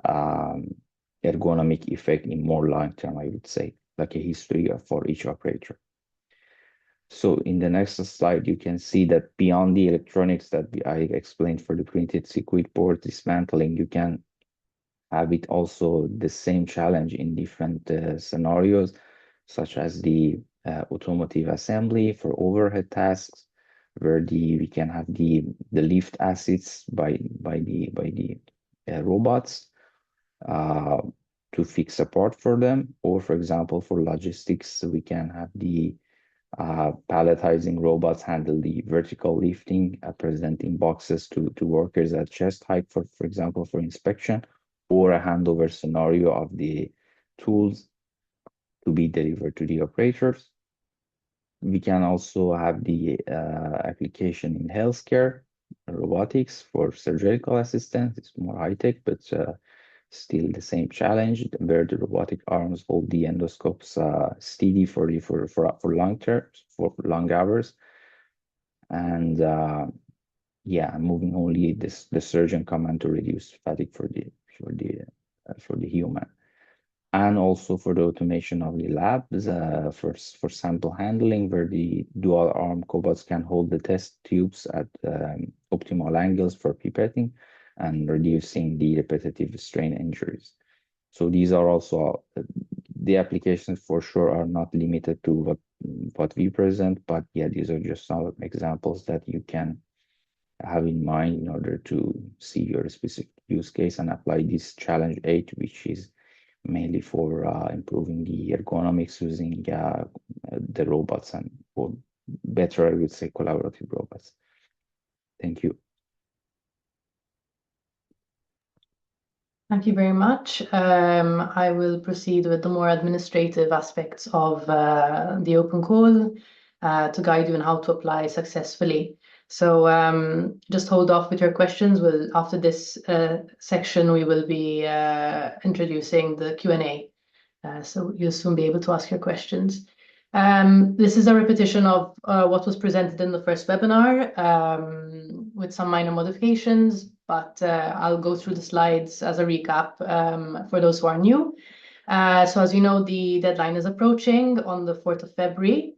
ergonomic effect in more long term, I would say, like a history for each operator. So in the next slide, you can see that beyond the electronics that I explained for the printed circuit board dismantling, you can have it also the same challenge in different scenarios, such as the automotive assembly for overhead tasks, where we can have the lift assets by the robots to fix support for them, or for example for logistics we can have the palletizing robots handle the vertical lifting, presenting boxes to workers at chest height, for example, for inspection, or a handover scenario of the tools to be delivered to the operators. We can also have the application in healthcare, robotics for surgical assistance. It's more high-tech, but still the same challenge, where the robotic arms hold the endoscopes steady for long hours, and yeah, moving only the surgeon command to reduce fatigue for the human, and also for the automation of the labs for sample handling, where the dual arm cobots can hold the test tubes at optimal angles for pipetting and reducing the repetitive strain injuries. So these are also the applications for sure are not limited to what we present, but yeah, these are just some examples that you can have in mind in order to see your specific use case and apply this challenge 8, which is mainly for improving the ergonomics using the robots, and or better, I would say, collaborative robots. Thank you. Thank you very much. I will proceed with the more administrative aspects of the open call to guide you on how to apply successfully. So just hold off with your questions. After this section, we will be introducing the Q&A. So you'll soon be able to ask your questions. This is a repetition of what was presented in the first webinar with some minor modifications, but I'll go through the slides as a recap for those who are new. So as you know, the deadline is approaching on the 4th of February.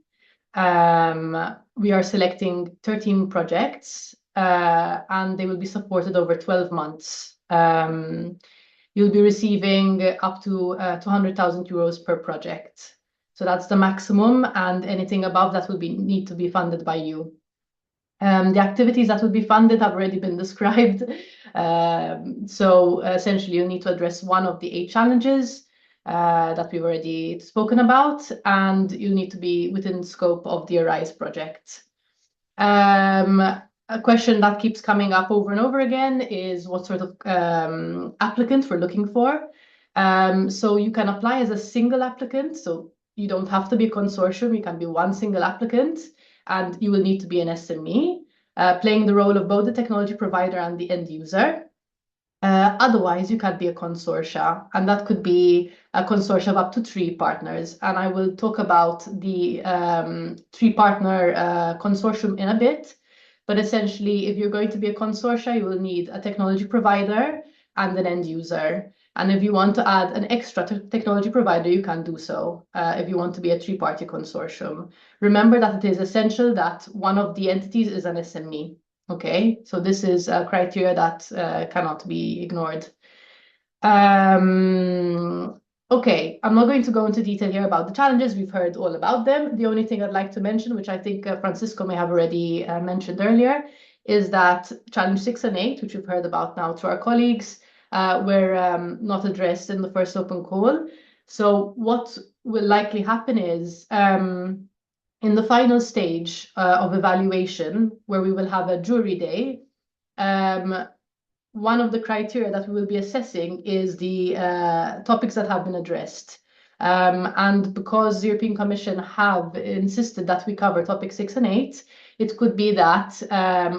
We are selecting 13 projects and they will be supported over 12 months. You'll be receiving up to 200,000 euros per project. So that's the maximum, and anything above that will need to be funded by you. The activities that will be funded have already been described. So essentially, you need to address one of the 8 challenges that we've already spoken about, and you need to be within the scope of the ARISE project. A question that keeps coming up over and over again is what sort of applicant we're looking for. So you can apply as a single applicant, so you don't have to be a consortium, you can be one single applicant, and you will need to be an SME, playing the role of both the technology provider and the end user. Otherwise, you can be a consortia, and that could be a consortia of up to 3 partners. And I will talk about the 3-partner consortium in a bit. But essentially, if you're going to be a consortia, you will need a technology provider and an end user. And if you want to add an extra technology provider, you can do so if you want to be a 3-party consortium. Remember that it is essential that one of the entities is an SME. Okay, so this is a criteria that cannot be ignored. Okay, I'm not going to go into detail here about the challenges. We've heard all about them. The only thing I'd like to mention, which I think Francisco may have already mentioned earlier, is that challenge 6 and 8, which we've heard about now to our colleagues, were not addressed in the first open call. So what will likely happen is in the final stage of evaluation, where we will have a jury day, one of the criteria that we will be assessing is the topics that have been addressed. And because the European Commission have insisted that we cover topics 6 and 8, it could be that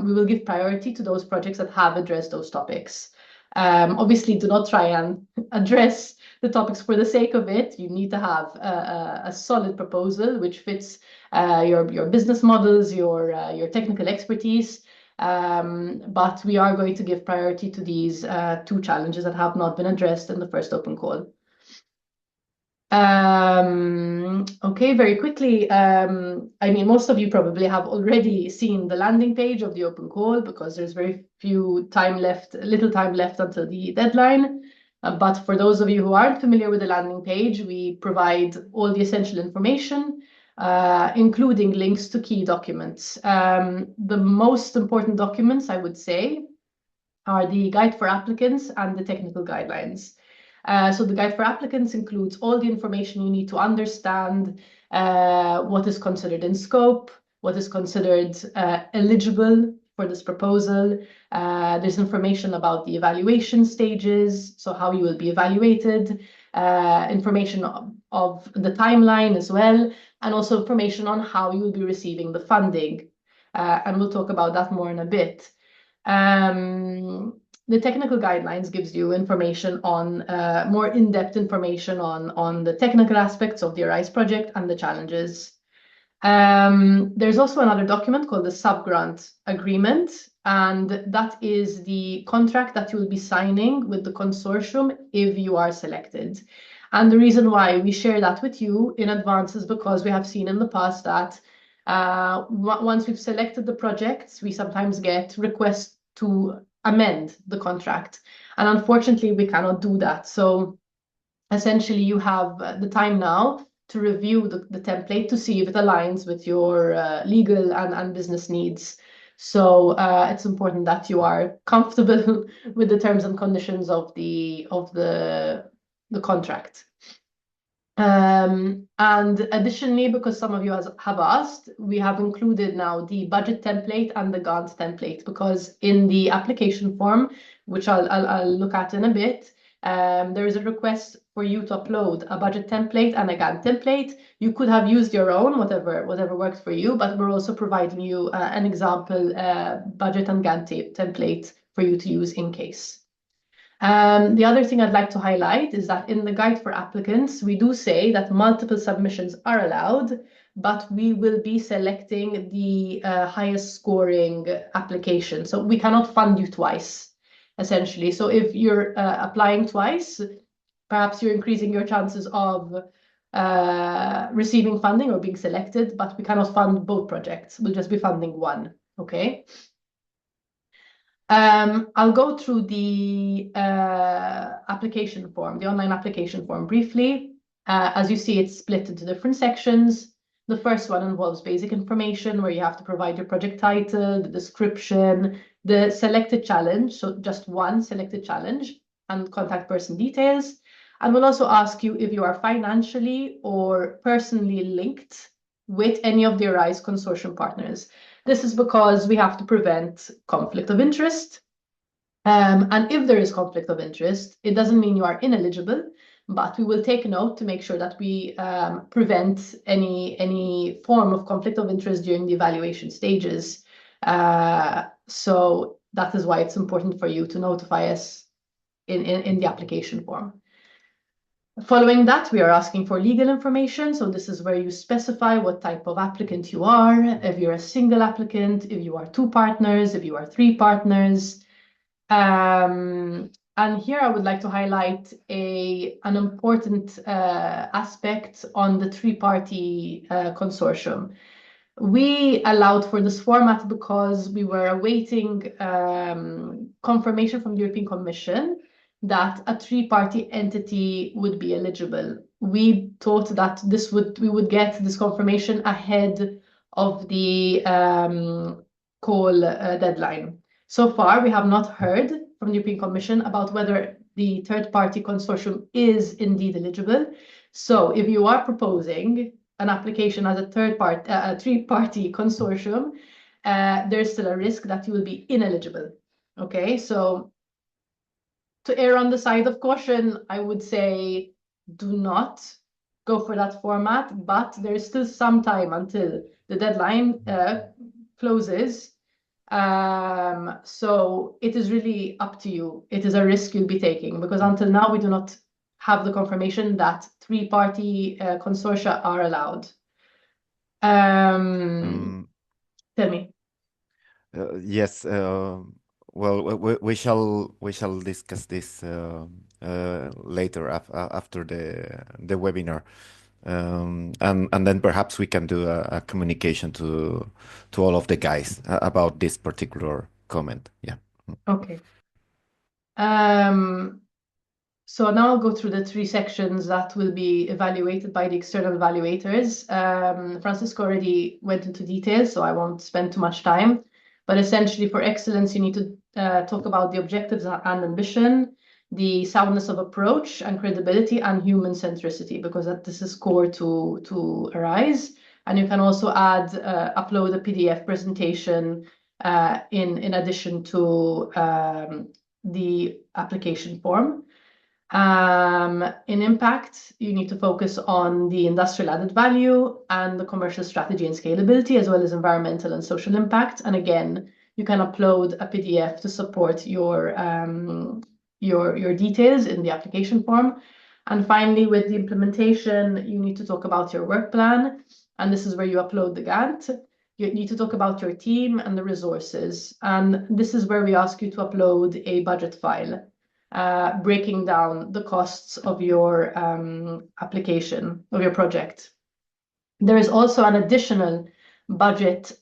we will give priority to those projects that have addressed those topics. Obviously, do not try and address the topics for the sake of it. You need to have a solid proposal which fits your business models, your technical expertise. But we are going to give priority to these 2 challenges that have not been addressed in the first open call. Okay, very quickly. I mean, most of you probably have already seen the landing page of the open call because there's very little time left until the deadline. But for those of you who aren't familiar with the landing page, we provide all the essential information, including links to key documents. The most important documents, I would say, are the guide for applicants and the technical guidelines. So the guide for applicants includes all the information you need to understand what is considered in scope, what is considered eligible for this proposal. There's information about the evaluation stages, so how you will be evaluated, information of the timeline as well, and also information on how you will be receiving the funding. And we'll talk about that more in a bit. The technical guidelines gives you information on more in-depth information on the technical aspects of the ARISE project and the challenges. There's also another document called the sub-grant agreement, and that is the contract that you will be signing with the consortium if you are selected. And the reason why we share that with you in advance is because we have seen in the past that once we've selected the projects, we sometimes get requests to amend the contract. And unfortunately, we cannot do that. So essentially, you have the time now to review the template to see if it aligns with your legal and business needs. So it's important that you are comfortable with the terms and conditions of the contract. And additionally, because some of you have asked, we have included now the budget template and the Gantt template, because in the application form, which I'll look at in a bit, there is a request for you to upload a budget template and a Gantt template. You could have used your own, whatever works for you, but we're also providing you an example budget and Gantt template for you to use in case. The other thing I'd like to highlight is that in the guide for applicants, we do say that multiple submissions are allowed, but we will be selecting the highest scoring application. So we cannot fund you twice, essentially. So if you're applying twice, perhaps you're increasing your chances of receiving funding or being selected, but we cannot fund both projects. We'll just be funding one, okay? I'll go through the application form, the online application form briefly. As you see, it's split into different sections. The first one involves basic information where you have to provide your project title, the description, the selected challenge, so just one selected challenge, and contact person details. And we'll also ask you if you are financially or personally linked with any of the ARISE consortium partners. This is because we have to prevent conflict of interest. And if there is conflict of interest, it doesn't mean you are ineligible, but we will take note to make sure that we prevent any form of conflict of interest during the evaluation stages. So that is why it's important for you to notify us in the application form. Following that, we are asking for legal information. So this is where you specify what type of applicant you are, if you're a single applicant, if you are two partners, if you are three partners. And here I would like to highlight an important aspect on the three-party consortium. We allowed for this format because we were awaiting confirmation from the European Commission that a three-party entity would be eligible. We thought that we would get this confirmation ahead of the call deadline. So far, we have not heard from the European Commission about whether the third-party consortium is indeed eligible. So if you are proposing an application as a three-party consortium, there's still a risk that you will be ineligible. Okay, so to err on the side of caution, I would say do not go for that format, but there is still some time until the deadline closes. So it is really up to you. It is a risk you'll be taking because until now we do not have the confirmation that three-party consortia are allowed. Tell me. Yes. Well, we shall discuss this later after the webinar, and then perhaps we can do a communication to all of the guys about this particular comment. Yeah. Okay. So now I'll go through the 3 sections that will be evaluated by the external evaluators. Francisco already went into details, so I won't spend too much time. But essentially, for excellence, you need to talk about the objectives and ambition, the soundness of approach and credibility, and human centricity, because this is core to Arise. And you can also add, upload a PDF presentation in addition to the application form. In impact, you need to focus on the industrial added value and the commercial strategy and scalability, as well as environmental and social impact. And again, you can upload a PDF to support your details in the application form. And finally, with the implementation, you need to talk about your work plan. And this is where you upload the Gantt. You need to talk about your team and the resources. And this is where we ask you to upload a budget file, breaking down the costs of your application, of your project. There is also an additional budget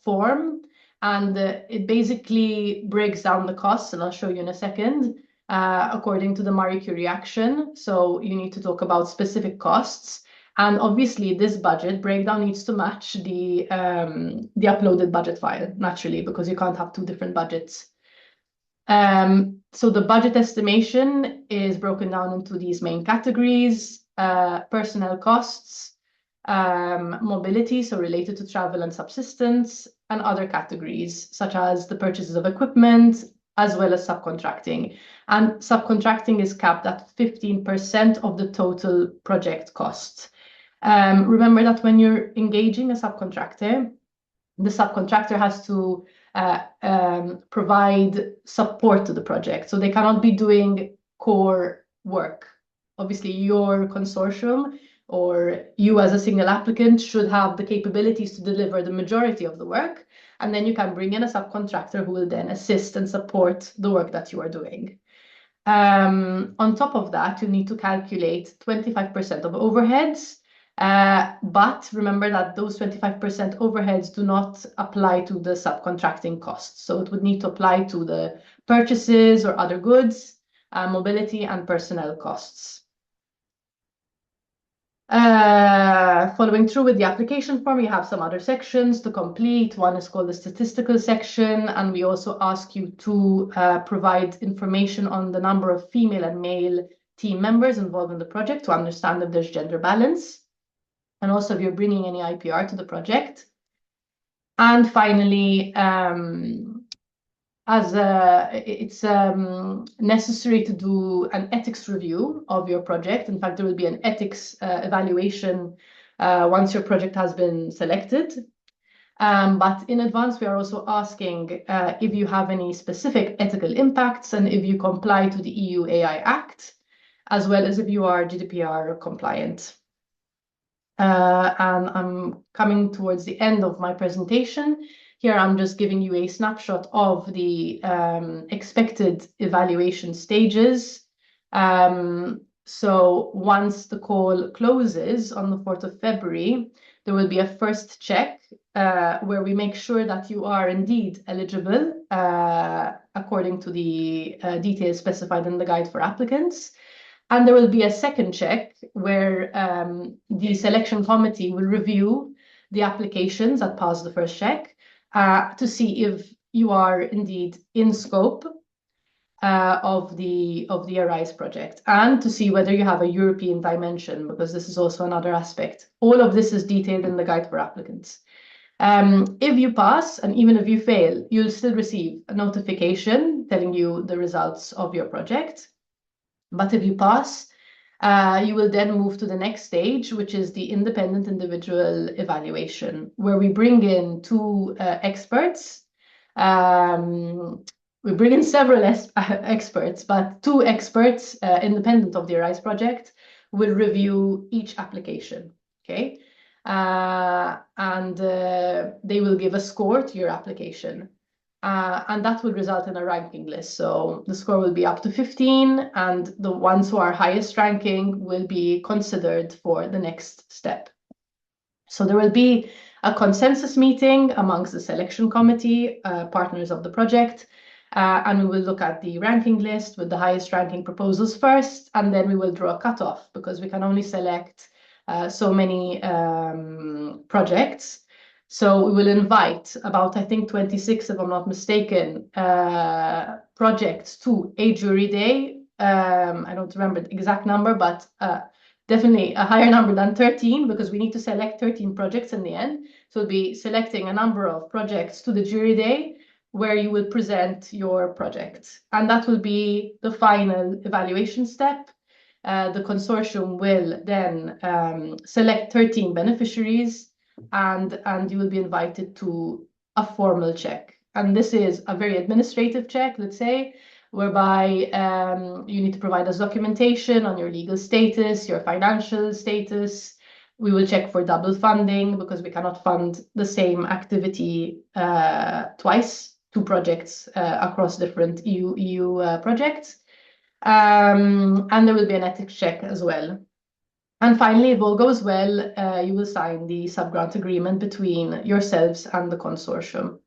form, and it basically breaks down the costs, and I'll show you in a second, according to the Marie Curie action. So you need to talk about specific costs. And obviously, this budget breakdown needs to match the uploaded budget file, naturally, because you can't have 2 different budgets. So the budget estimation is broken down into these main categories: personnel costs, mobility, so related to travel and subsistence, and other categories, such as the purchases of equipment, as well as subcontracting. And subcontracting is capped at 15% of the total project cost. Remember that when you're engaging a subcontractor, the subcontractor has to provide support to the project. So they cannot be doing core work. Obviously, your consortium or you as a single applicant should have the capabilities to deliver the majority of the work. And then you can bring in a subcontractor who will then assist and support the work that you are doing. On top of that, you need to calculate 25% of overheads. But remember that those 25% overheads do not apply to the subcontracting costs. So it would need to apply to the purchases or other goods, mobility, and personnel costs. Following through with the application form, you have some other sections to complete. One is called the statistical section, and we also ask you to provide information on the number of female and male team members involved in the project to understand if there's gender balance, and also if you're bringing any IPR to the project. And finally, it's necessary to do an ethics review of your project. In fact, there will be an ethics evaluation once your project has been selected. But in advance, we are also asking if you have any specific ethical impacts and if you comply to the EU AI Act, as well as if you are GDPR compliant. And I'm coming towards the end of my presentation. Here, I'm just giving you a snapshot of the expected evaluation stages. So once the call closes on the 4th of February, there will be a first check where we make sure that you are indeed eligible according to the details specified in the guide for applicants. And there will be a second check where the selection committee will review the applications that pass the first check to see if you are indeed in scope of the Arise project, and to see whether you have a European dimension, because this is also another aspect. All of this is detailed in the guide for applicants. If you pass, and even if you fail, you'll still receive a notification telling you the results of your project. But if you pass, you will then move to the next stage, which is the independent individual evaluation, where we bring in 2 experts. We bring in several experts, but 2 experts independent of the Arise project will review each application, okay? And they will give a score to your application. And that will result in a ranking list. So the score will be up to 15, and the ones who are highest ranking will be considered for the next step. So there will be a consensus meeting amongst the selection committee, partners of the project, And we will look at the ranking list with the highest ranking proposals first, and then we will draw a cutoff because we can only select so many projects. So we will invite about, I think, 26, if I'm not mistaken, projects to a jury day. I don't remember the exact number, but definitely a higher number than 13 because we need to select 13 projects in the end. So we'll be selecting a number of projects to the jury day where you will present your project. And that will be the final evaluation step. The consortium will then select 13 beneficiaries and you will be invited to a formal check. And this is a very administrative check, let's say, whereby you need to provide us documentation on your legal status, your financial status. We will check for double funding because we cannot fund the same activity twice, 2 projects across different EU projects. And there will be an ethics check as well. And finally, if all goes well, you will sign the subgrant agreement between yourselves and the consortium.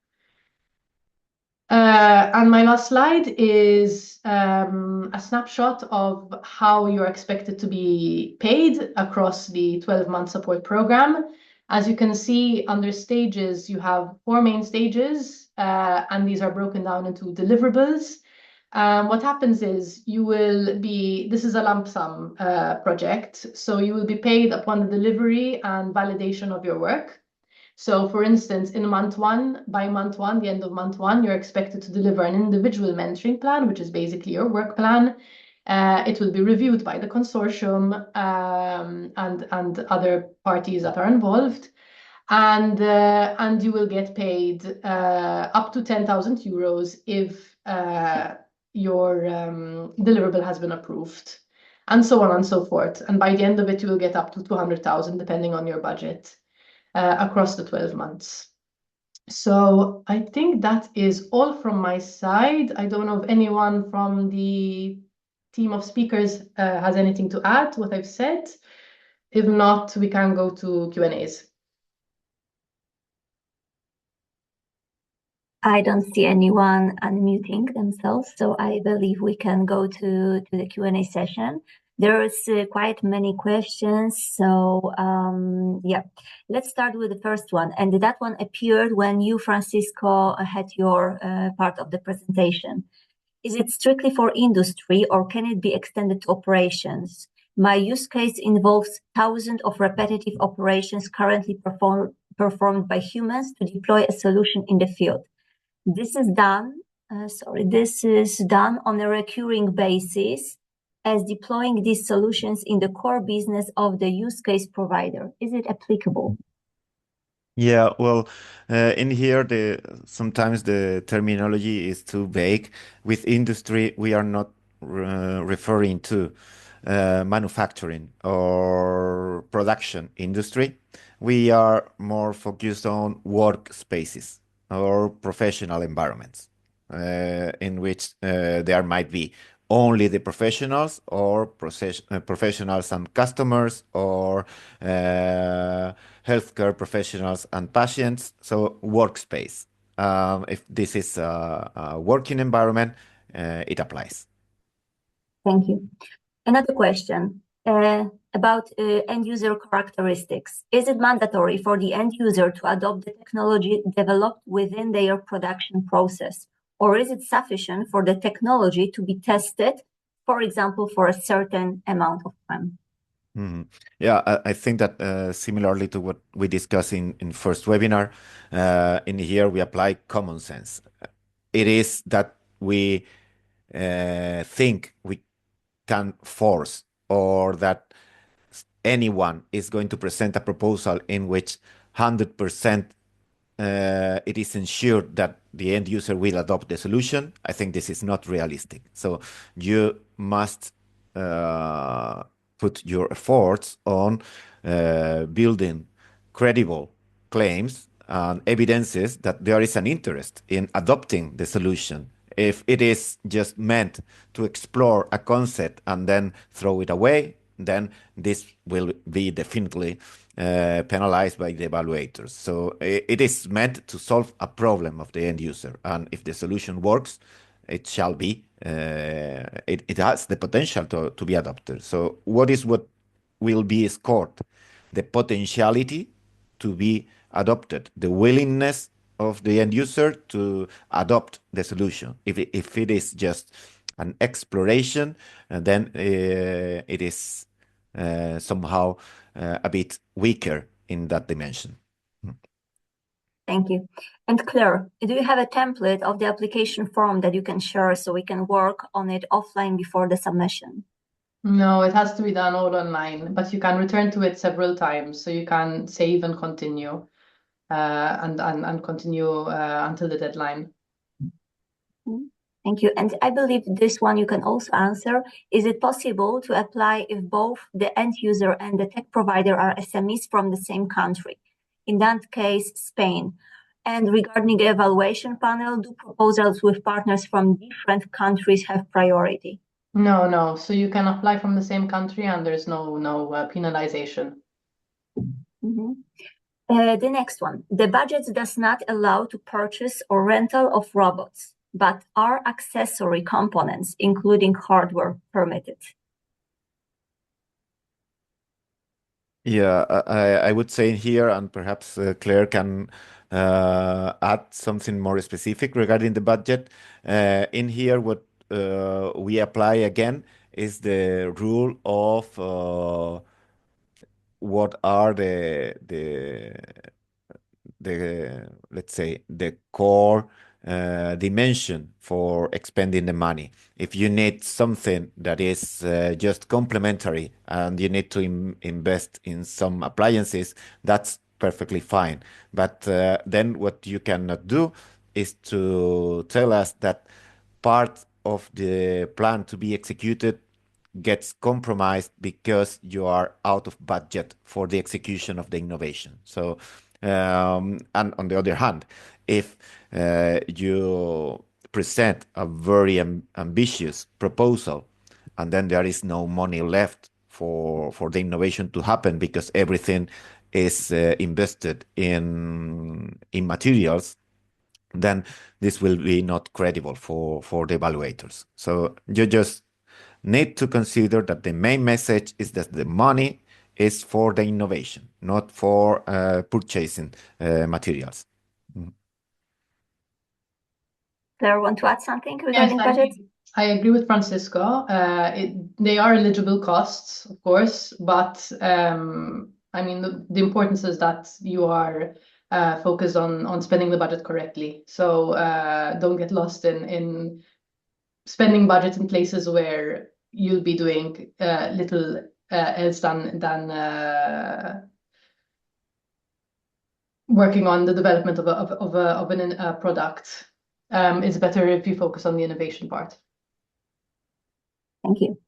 And my last slide is a snapshot of how you're expected to be paid across the 12-month support program. As you can see, under stages, you have 4 main stages, and these are broken down into deliverables. What happens is this is a lump sum project, so you will be paid upon the delivery and validation of your work. So for instance, in month 1, by month 1, the end of month 1, you're expected to deliver an individual mentoring plan, which is basically your work plan. It will be reviewed by the consortium and other parties that are involved. And you will get paid up to 10,000 euros if your deliverable has been approved, and so on and so forth. And by the end of it, you will get up to 200,000, depending on your budget, across the 12 months. So I think that is all from my side. I don't know if anyone from the team of speakers has anything to add to what I've said. If not, we can go to Q&As. I don't see anyone unmuting themselves, so I believe we can go to the Q&A session. There's quite many questions, so yeah, let's start with the first one. And that one appeared when you, Francisco, had your part of the presentation. Is it strictly for industry or can it be extended to operations? My use case involves thousands of repetitive operations currently performed by humans to deploy a solution in the field. This is done on a recurring basis as deploying these solutions in the core business of the use case provider. Is it applicable? Yeah, well, in here, sometimes the terminology is too vague. With industry, we are not referring to manufacturing or production industry. We are more focused on workspaces or professional environments in which there might be only the professionals or professionals and customers or healthcare professionals and patients. So workspace. If this is a working environment, it applies. Thank you. Another question about end user characteristics. Is it mandatory for the end user to adopt the technology developed within their production process? Or is it sufficient for the technology to be tested, for example, for a certain amount of time? Mm-hmm. Yeah, I think that similarly to what we discussed in first webinar, in here we apply common sense. It is that we think we can force or that anyone is going to present a proposal in which 100% it is ensured that the end user will adopt the solution. I think this is not realistic. So you must put your efforts on building credible claims and evidences that there is an interest in adopting the solution. If it is just meant to explore a concept and then throw it away, then this will be definitely penalized by the evaluators. So it is meant to solve a problem of the end user. And if the solution works, it shall be. It has the potential to be adopted. So what will be scored? The potentiality to be adopted, the willingness of the end user to adopt the solution. If it is just an exploration, then it is somehow a bit weaker in that dimension. Thank you. And Claire, do you have a template of the application form that you can share so we can work on it offline before the submission? No, it has to be done all online, but you can return to it several times, so you can save and continue, and continue until the deadline. Thank you. And I believe this one you can also answer. Is it possible to apply if both the end user and the tech provider are SMEs from the same country? In that case, Spain. And regarding the evaluation panel, do proposals with partners from different countries have priority? No. So you can apply from the same country, and there's no penalization. The next one. The budget does not allow to purchase or rental of robots, but are accessory components, including hardware, permitted? Yeah, I would say here, and perhaps Claire can add something more specific regarding the budget. In here, what we apply again is the rule of what are let's say the core dimension for expending the money. If you need something that is just complementary and you need to invest in some appliances, that's perfectly fine. But then what you cannot do is to tell us that part of the plan to be executed gets compromised because you are out of budget for the execution of the innovation. So, and on the other hand, if you present a very ambitious proposal and then there is no money left for the innovation to happen because everything is invested in materials, then this will be not credible for the evaluators. So you just need to consider that the main message is that the money is for the innovation, not for purchasing materials. Claire, want to add something regarding budget? I agree with Francisco. They are eligible costs, of course, but I mean, the importance is that you are focused on spending the budget correctly. So don't get lost in spending budget in places where you'll be doing little else than working on the development of a product. It's better if you focus on the innovation part. Thank you.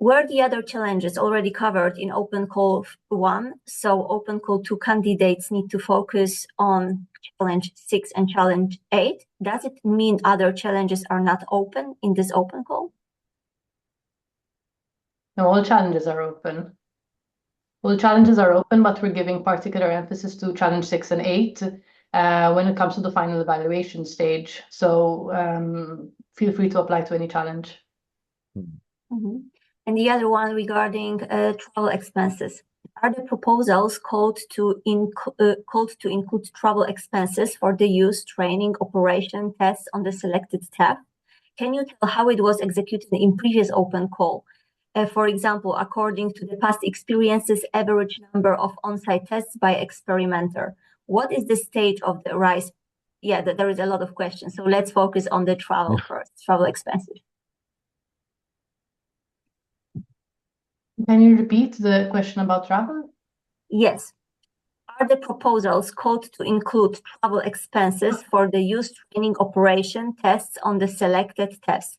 Were the other challenges already covered in Open Call 1? So Open Call 2 candidates need to focus on Challenge 6 and Challenge 8. Does it mean other challenges are not open in this Open Call? No, all challenges are open. All challenges are open, but we're giving particular emphasis to Challenge 6 and 8 when it comes to the final evaluation stage. So feel free to apply to any challenge. And the other one regarding travel expenses. Are the proposals called to include travel expenses for the use, training, operation, tests on the selected staff? Can you tell how it was executed in previous Open Call? For example, according to the past experiences, average number of on-site tests by experimenter. What is the stage of the rise? Yeah, there is a lot of questions. So let's focus on the travel first, travel expenses. Can you repeat the question about travel? Yes. Are the proposals called to include travel expenses for the use, training, operation, tests on the selected tests?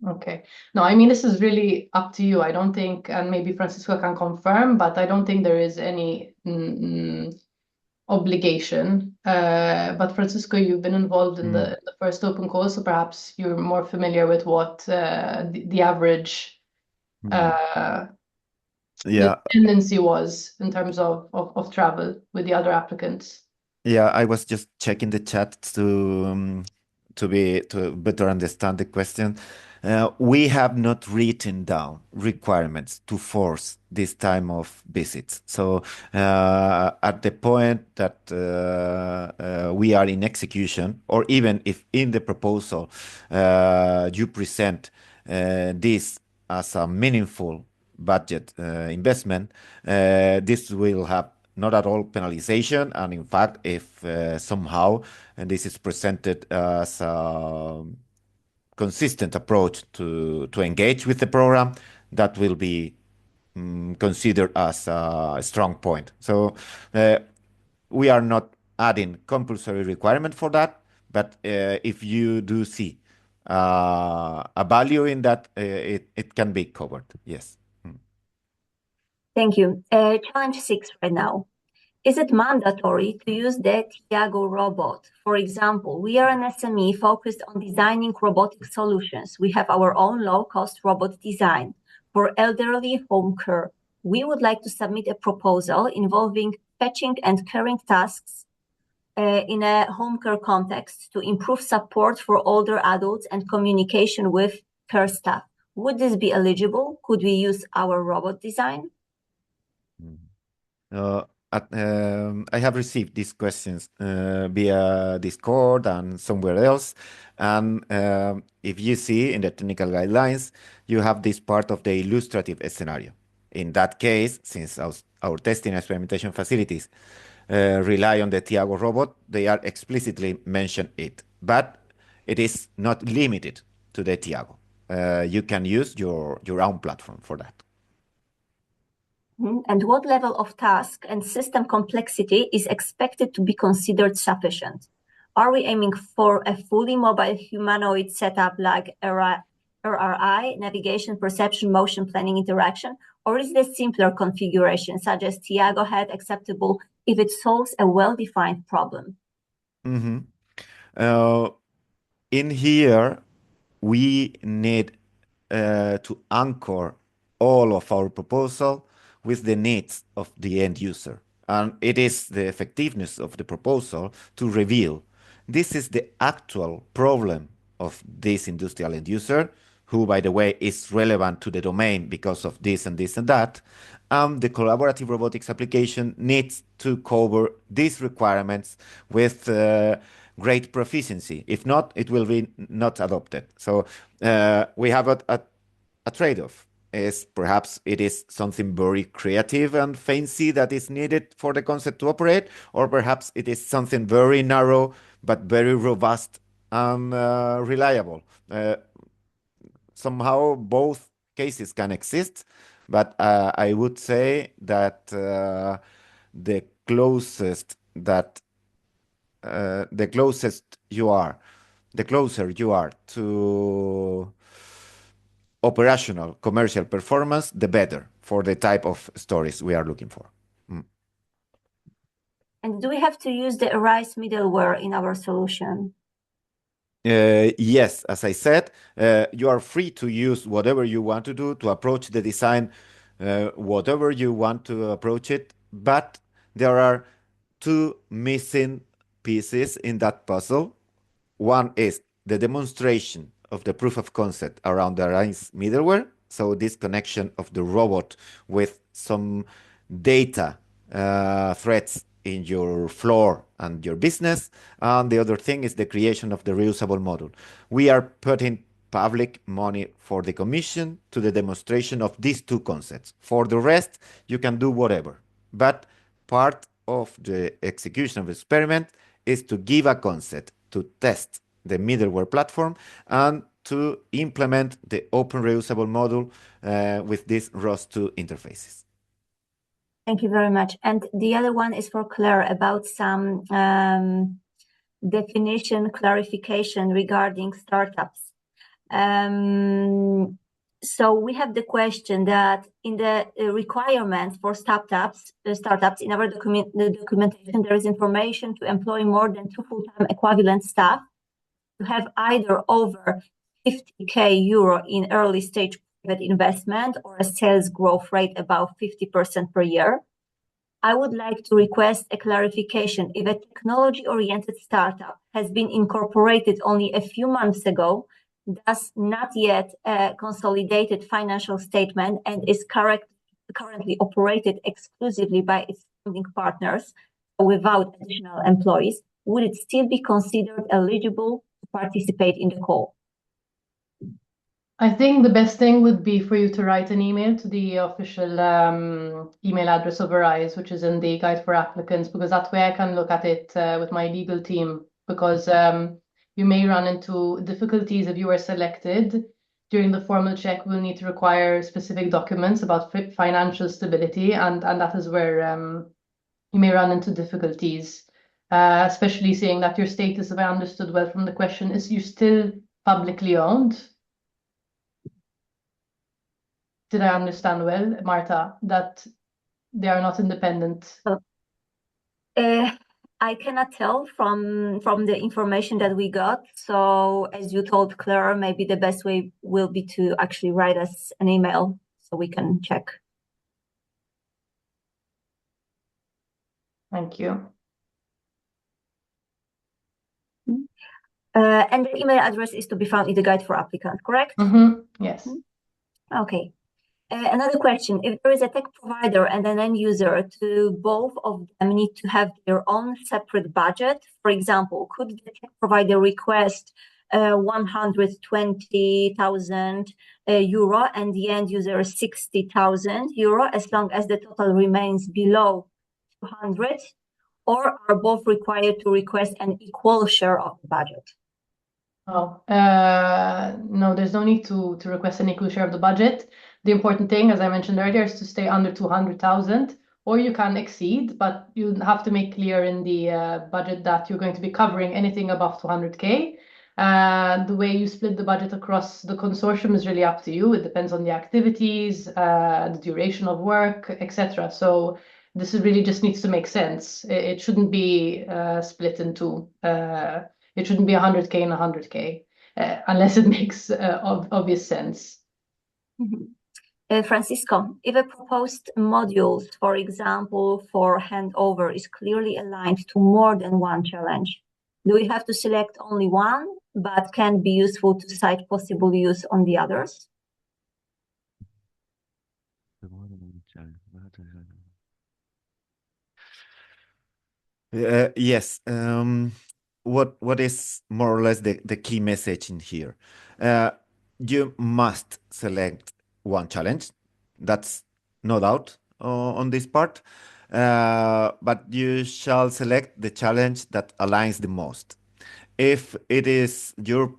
Okay. No, I mean, this is really up to you. I don't think, and maybe Francisco can confirm, but I don't think there is any obligation. But Francisco, you've been involved in the first Open Call, so perhaps you're more familiar with what the average tendency was in terms of travel with the other applicants. Yeah, I was just checking the chat to to better understand the question, we have not written down requirements to force this time of visits. So at the point that we are in execution, or even if in the proposal you present this as a meaningful budget investment, this will have not at all penalization. And in fact, if somehow this is presented as a consistent approach to engage with the program, that will be considered as a strong point. So we are not adding compulsory requirement for that, but if you do see a value in that, it can be covered. Yes. Thank you. Challenge 6 right now. Is it mandatory to use the Tiago robot? For example, we are an SME focused on designing robotic solutions. We have our own low-cost robot design for elderly home care. We would like to submit a proposal involving fetching and carrying tasks in a home care context to improve support for older adults and communication with care staff. Would this be eligible? Could we use our robot design? I have received these questions via Discord and somewhere else. And if you see in the technical guidelines, you have this part of the illustrative scenario. In that case, since our testing and experimentation facilities rely on the Tiago robot, they are explicitly mentioned it. But it is not limited to the Tiago. You can use your own platform for that. And what level of task and system complexity is expected to be considered sufficient? Are we aiming for a fully mobile humanoid setup like RRI, navigation, perception, motion planning, interaction, or is this simpler configuration such as Tiago head acceptable if it solves a well-defined problem? In here, we need to anchor all of our proposal with the needs of the end user. And it is the effectiveness of the proposal to reveal this is the actual problem of this industrial end user, who, by the way, is relevant to the domain because of this and this and that. The collaborative robotics application needs to cover these requirements with great proficiency. If not, it will be not adopted. So we have a trade-off. Is perhaps it is something very creative and fancy that is needed for the concept to operate, or perhaps it is something very narrow but very robust and reliable. Somehow both cases can exist, but I would say that the closest you are, the closer you are to operational commercial performance, the better for the type of stories we are looking for. And do we have to use the Arise middleware in our solution? Yes, as I said, you are free to use whatever you want to do to approach the design, whatever you want to approach it, but there are two missing pieces in that puzzle. One is the demonstration of the proof of concept around the Arise middleware. So this connection of the robot with some data threads in your floor and your business. And the other thing is the creation of the reusable module. We are putting public money for the commission to the demonstration of these two concepts. For the rest, you can do whatever. But part of the execution of the experiment is to give a concept, to test the middleware platform, and to implement the open reusable module with these ROS2 interfaces. Thank you very much. And the other one is for Claire about some definition clarification regarding startups. So we have the question that in the requirements for startups in our documentation, there is information to employ more than 2 full-time equivalent staff, to have either over 50k euro in early stage private investment or a sales growth rate above 50% per year. I would like to request a clarification. If a technology-oriented startup has been incorporated only a few months ago, does not yet a consolidated financial statement, and is currently operated exclusively by its funding partners without additional employees, would it still be considered eligible to participate in the call? I think the best thing would be for you to write an email to the official email address of Arise, which is in the guide for applicants, because that way I can look at it with my legal team, because you may run into difficulties if you are selected. During the formal check, we'll need to require specific documents about financial stability, and that is where you may run into difficulties, especially seeing that your status, if I understood well from the question, is you're still publicly owned. Did I understand well, Marta, that they are not independent? I cannot tell from the information that we got. So as you told Claire, maybe the best way will be to actually write us an email so we can check. Thank you. And the email address is to be found in the guide for applicants, correct? Yes. Okay. Another question, if there is a tech provider and an end user, do both of them need to have their own separate budget? For example, could the tech provider request 120,000 euro and the end user 60,000 euro, as long as the total remains below 200? Or are both required to request an equal share of the budget? Oh, no, there's no need to request an equal share of the budget. The important thing, as I mentioned earlier, is to stay under 200,000, or you can exceed, but you have to make clear in the budget that you're going to be covering anything above 200K. The way you split the budget across the consortium is really up to you. It depends on the activities, the duration of work, etc. So this really just needs to make sense. It shouldn't be split into. It shouldn't be 100K and 100K unless it makes obvious sense. Francisco, if a proposed modules, for example, for handover is clearly aligned to more than one challenge, do we have to select only one, but can be useful to cite possible use on the others? Yes. What is more or less the key message in here? You must select one challenge. That's no doubt on this part. But you shall select the challenge that aligns the most. If it is your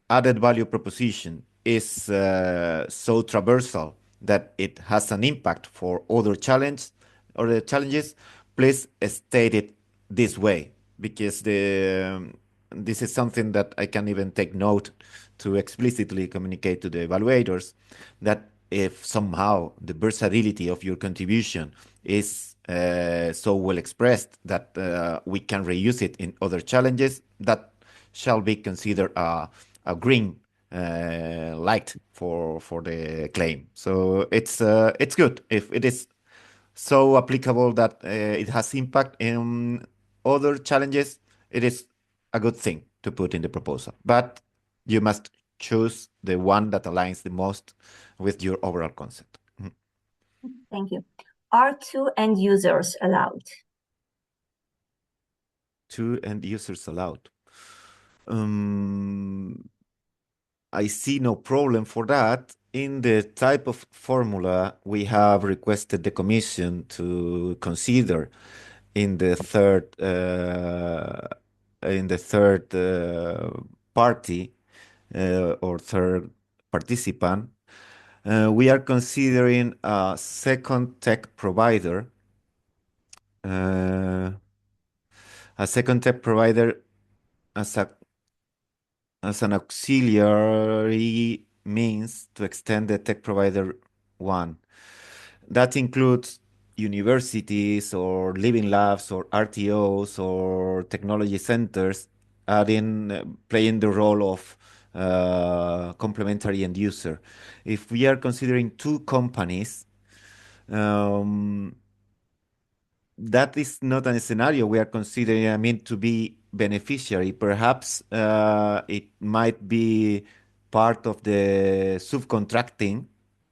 added value proposition is so traversal that it has an impact for other challenge or the challenges, please state it this way, because this is something that I can even take note to explicitly communicate to the evaluators, that if somehow the versatility of your contribution is so well expressed that we can reuse it in other challenges, that shall be considered a green light for the claim. So it's good if it is so applicable that it has impact in other challenges. It is a good thing to put in the proposal, but you must choose the one that aligns the most with your overall concept. Thank you. Are two end users allowed? Two end users allowed. I see no problem for that. In the type of formula, we have requested the Commission to consider in the third party or third participant. We are considering a second tech provider. A second tech provider as an auxiliary means to extend the tech provider one. That includes universities or living labs or RTOs or technology centers playing the role of complementary end user. If we are considering two companies, that is not a scenario we are considering, I mean, to be beneficiary. Perhaps it might be part of the subcontracting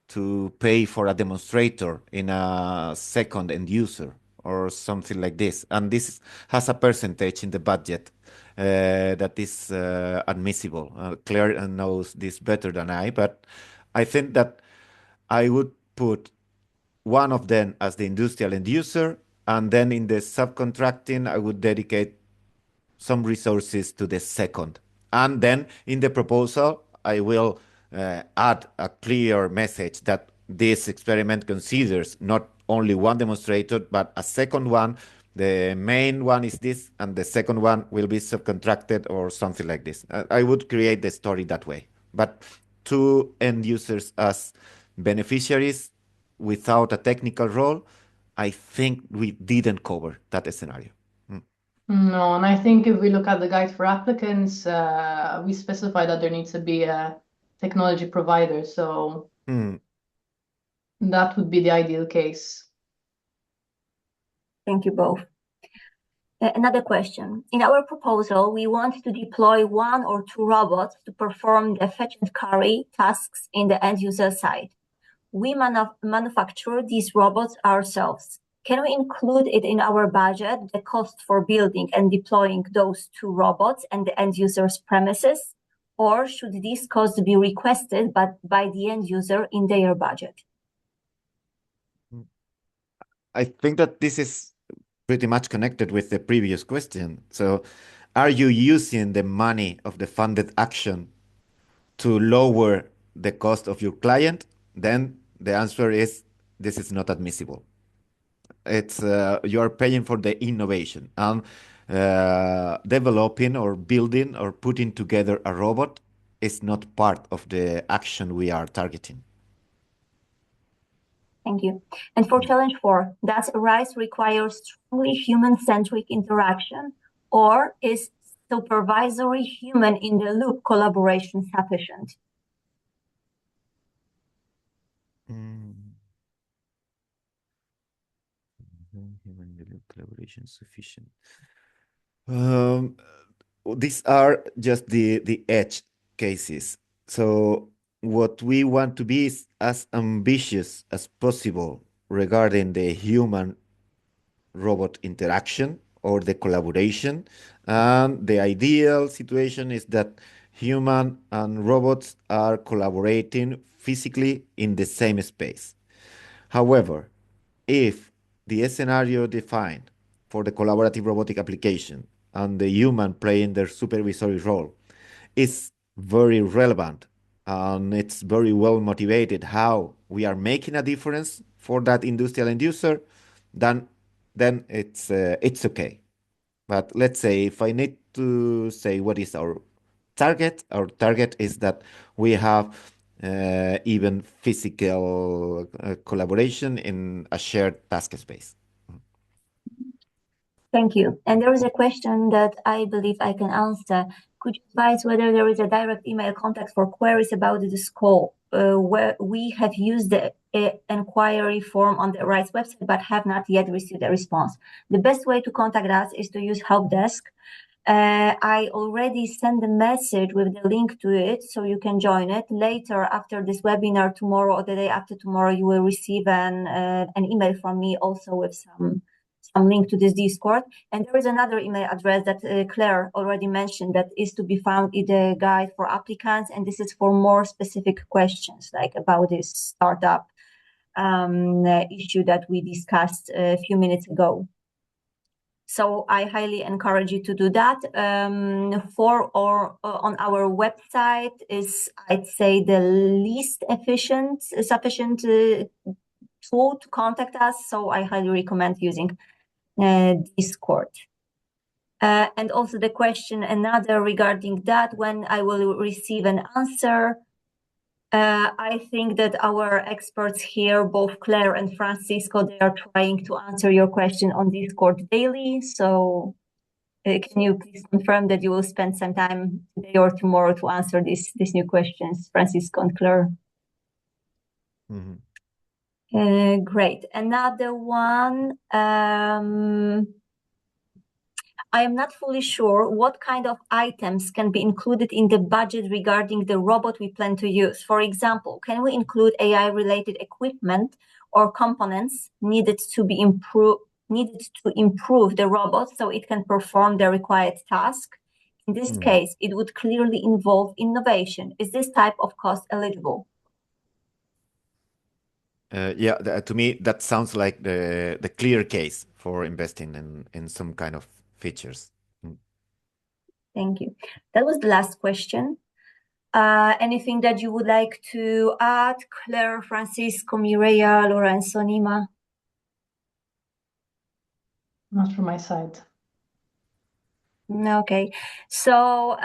to pay for a demonstrator in a second end user or something like this. And this has a percentage in the budget that is admissible. Claire knows this better than I, but I think that I would put one of them as the industrial end user, and then in the subcontracting, I would dedicate some resources to the second. And then in the proposal, I will add a clear message that this experiment considers not only one demonstrator, but a second one. The main one is this, and the second one will be subcontracted or something like this. I would create the story that way. But two end users as beneficiaries without a technical role, I think we didn't cover that scenario. No, and I think if we look at the guide for applicants, we specify that there needs to be a technology provider, so that would be the ideal case. Thank you both. Another question. In our proposal, we want to deploy 1 or 2 robots to perform the fetch and carry tasks in the end user side. We manufacture these robots ourselves. Can we include it in our budget, the cost for building and deploying those 2 robots and the end user's premises? Or should these costs be requested by the end user in their budget? I think that this is pretty much connected with the previous question. So, are you using the money of the funded action to lower the cost of your client? Then the answer is this is not admissible. It's you are paying for the innovation, and developing or building or putting together a robot is not part of the action we are targeting. Thank you. And for challenge 4, does RISE require strongly human-centric interaction, or is supervisory human-in-the-loop collaboration sufficient? Human-in-the-loop collaboration sufficient. These are just the edge cases. So what we want to be is as ambitious as possible regarding the human-robot interaction or the collaboration. And the ideal situation is that human and robots are collaborating physically in the same space. However, if the scenario defined for the collaborative robotic application and the human playing their supervisory role is very relevant and it's very well motivated how we are making a difference for that industrial end user, then it's okay. But let's say if I need to say what is our target is that we have even physical collaboration in a shared task space. Thank you. And there is a question that I believe I can answer. Could you advise whether there is a direct email contact for queries about this call? Where we have used the inquiry form on the RISE website, but have not yet received a response. The best way to contact us is to use help desk. I already sent a message with the link to it, so you can join it. Later, after this webinar tomorrow or the day after tomorrow, you will receive an email from me also with some link to this Discord. And there is another email address that Claire already mentioned that is to be found in the guide for applicants. And this is for more specific questions, like about this startup issue that we discussed a few minutes ago. So I highly encourage you to do that. On our website is, I'd say, the least sufficient tool to contact us. So I highly recommend using Discord. And also the question, another regarding that, when I will receive an answer. I think that our experts here, both Claire and Francisco, they are trying to answer your question on Discord daily. So can you please confirm that you will spend some time today or tomorrow to answer these new questions, Francisco and Claire? Mm-hmm. Great. Another one. I am not fully sure what kind of items can be included in the budget regarding the robot we plan to use. For example, can we include AI-related equipment or components needed to improve the robot so it can perform the required task? In this case, it would clearly involve innovation. Is this type of cost eligible? To me, that sounds like the clear case for investing in some kind of features. Thank you. That was the last question. Anything that you would like to add, Claire, Francisco, Mireia, Lorenzo, Nima? Not from my side. Okay, so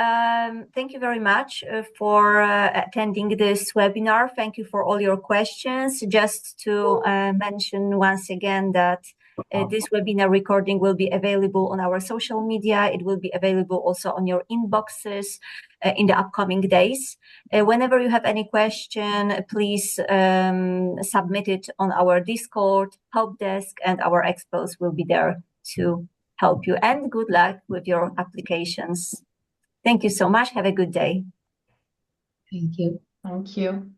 thank you very much for attending this webinar. Thank you for all your questions. Just to mention once again that this webinar recording will be available on our social media. It will be available also on your inboxes in the upcoming days. Whenever you have any question, please submit it on our Discord, help desk, and our experts will be there to help you, and good luck with your applications. Thank you so much. Have a good day. Thank you. Thank you.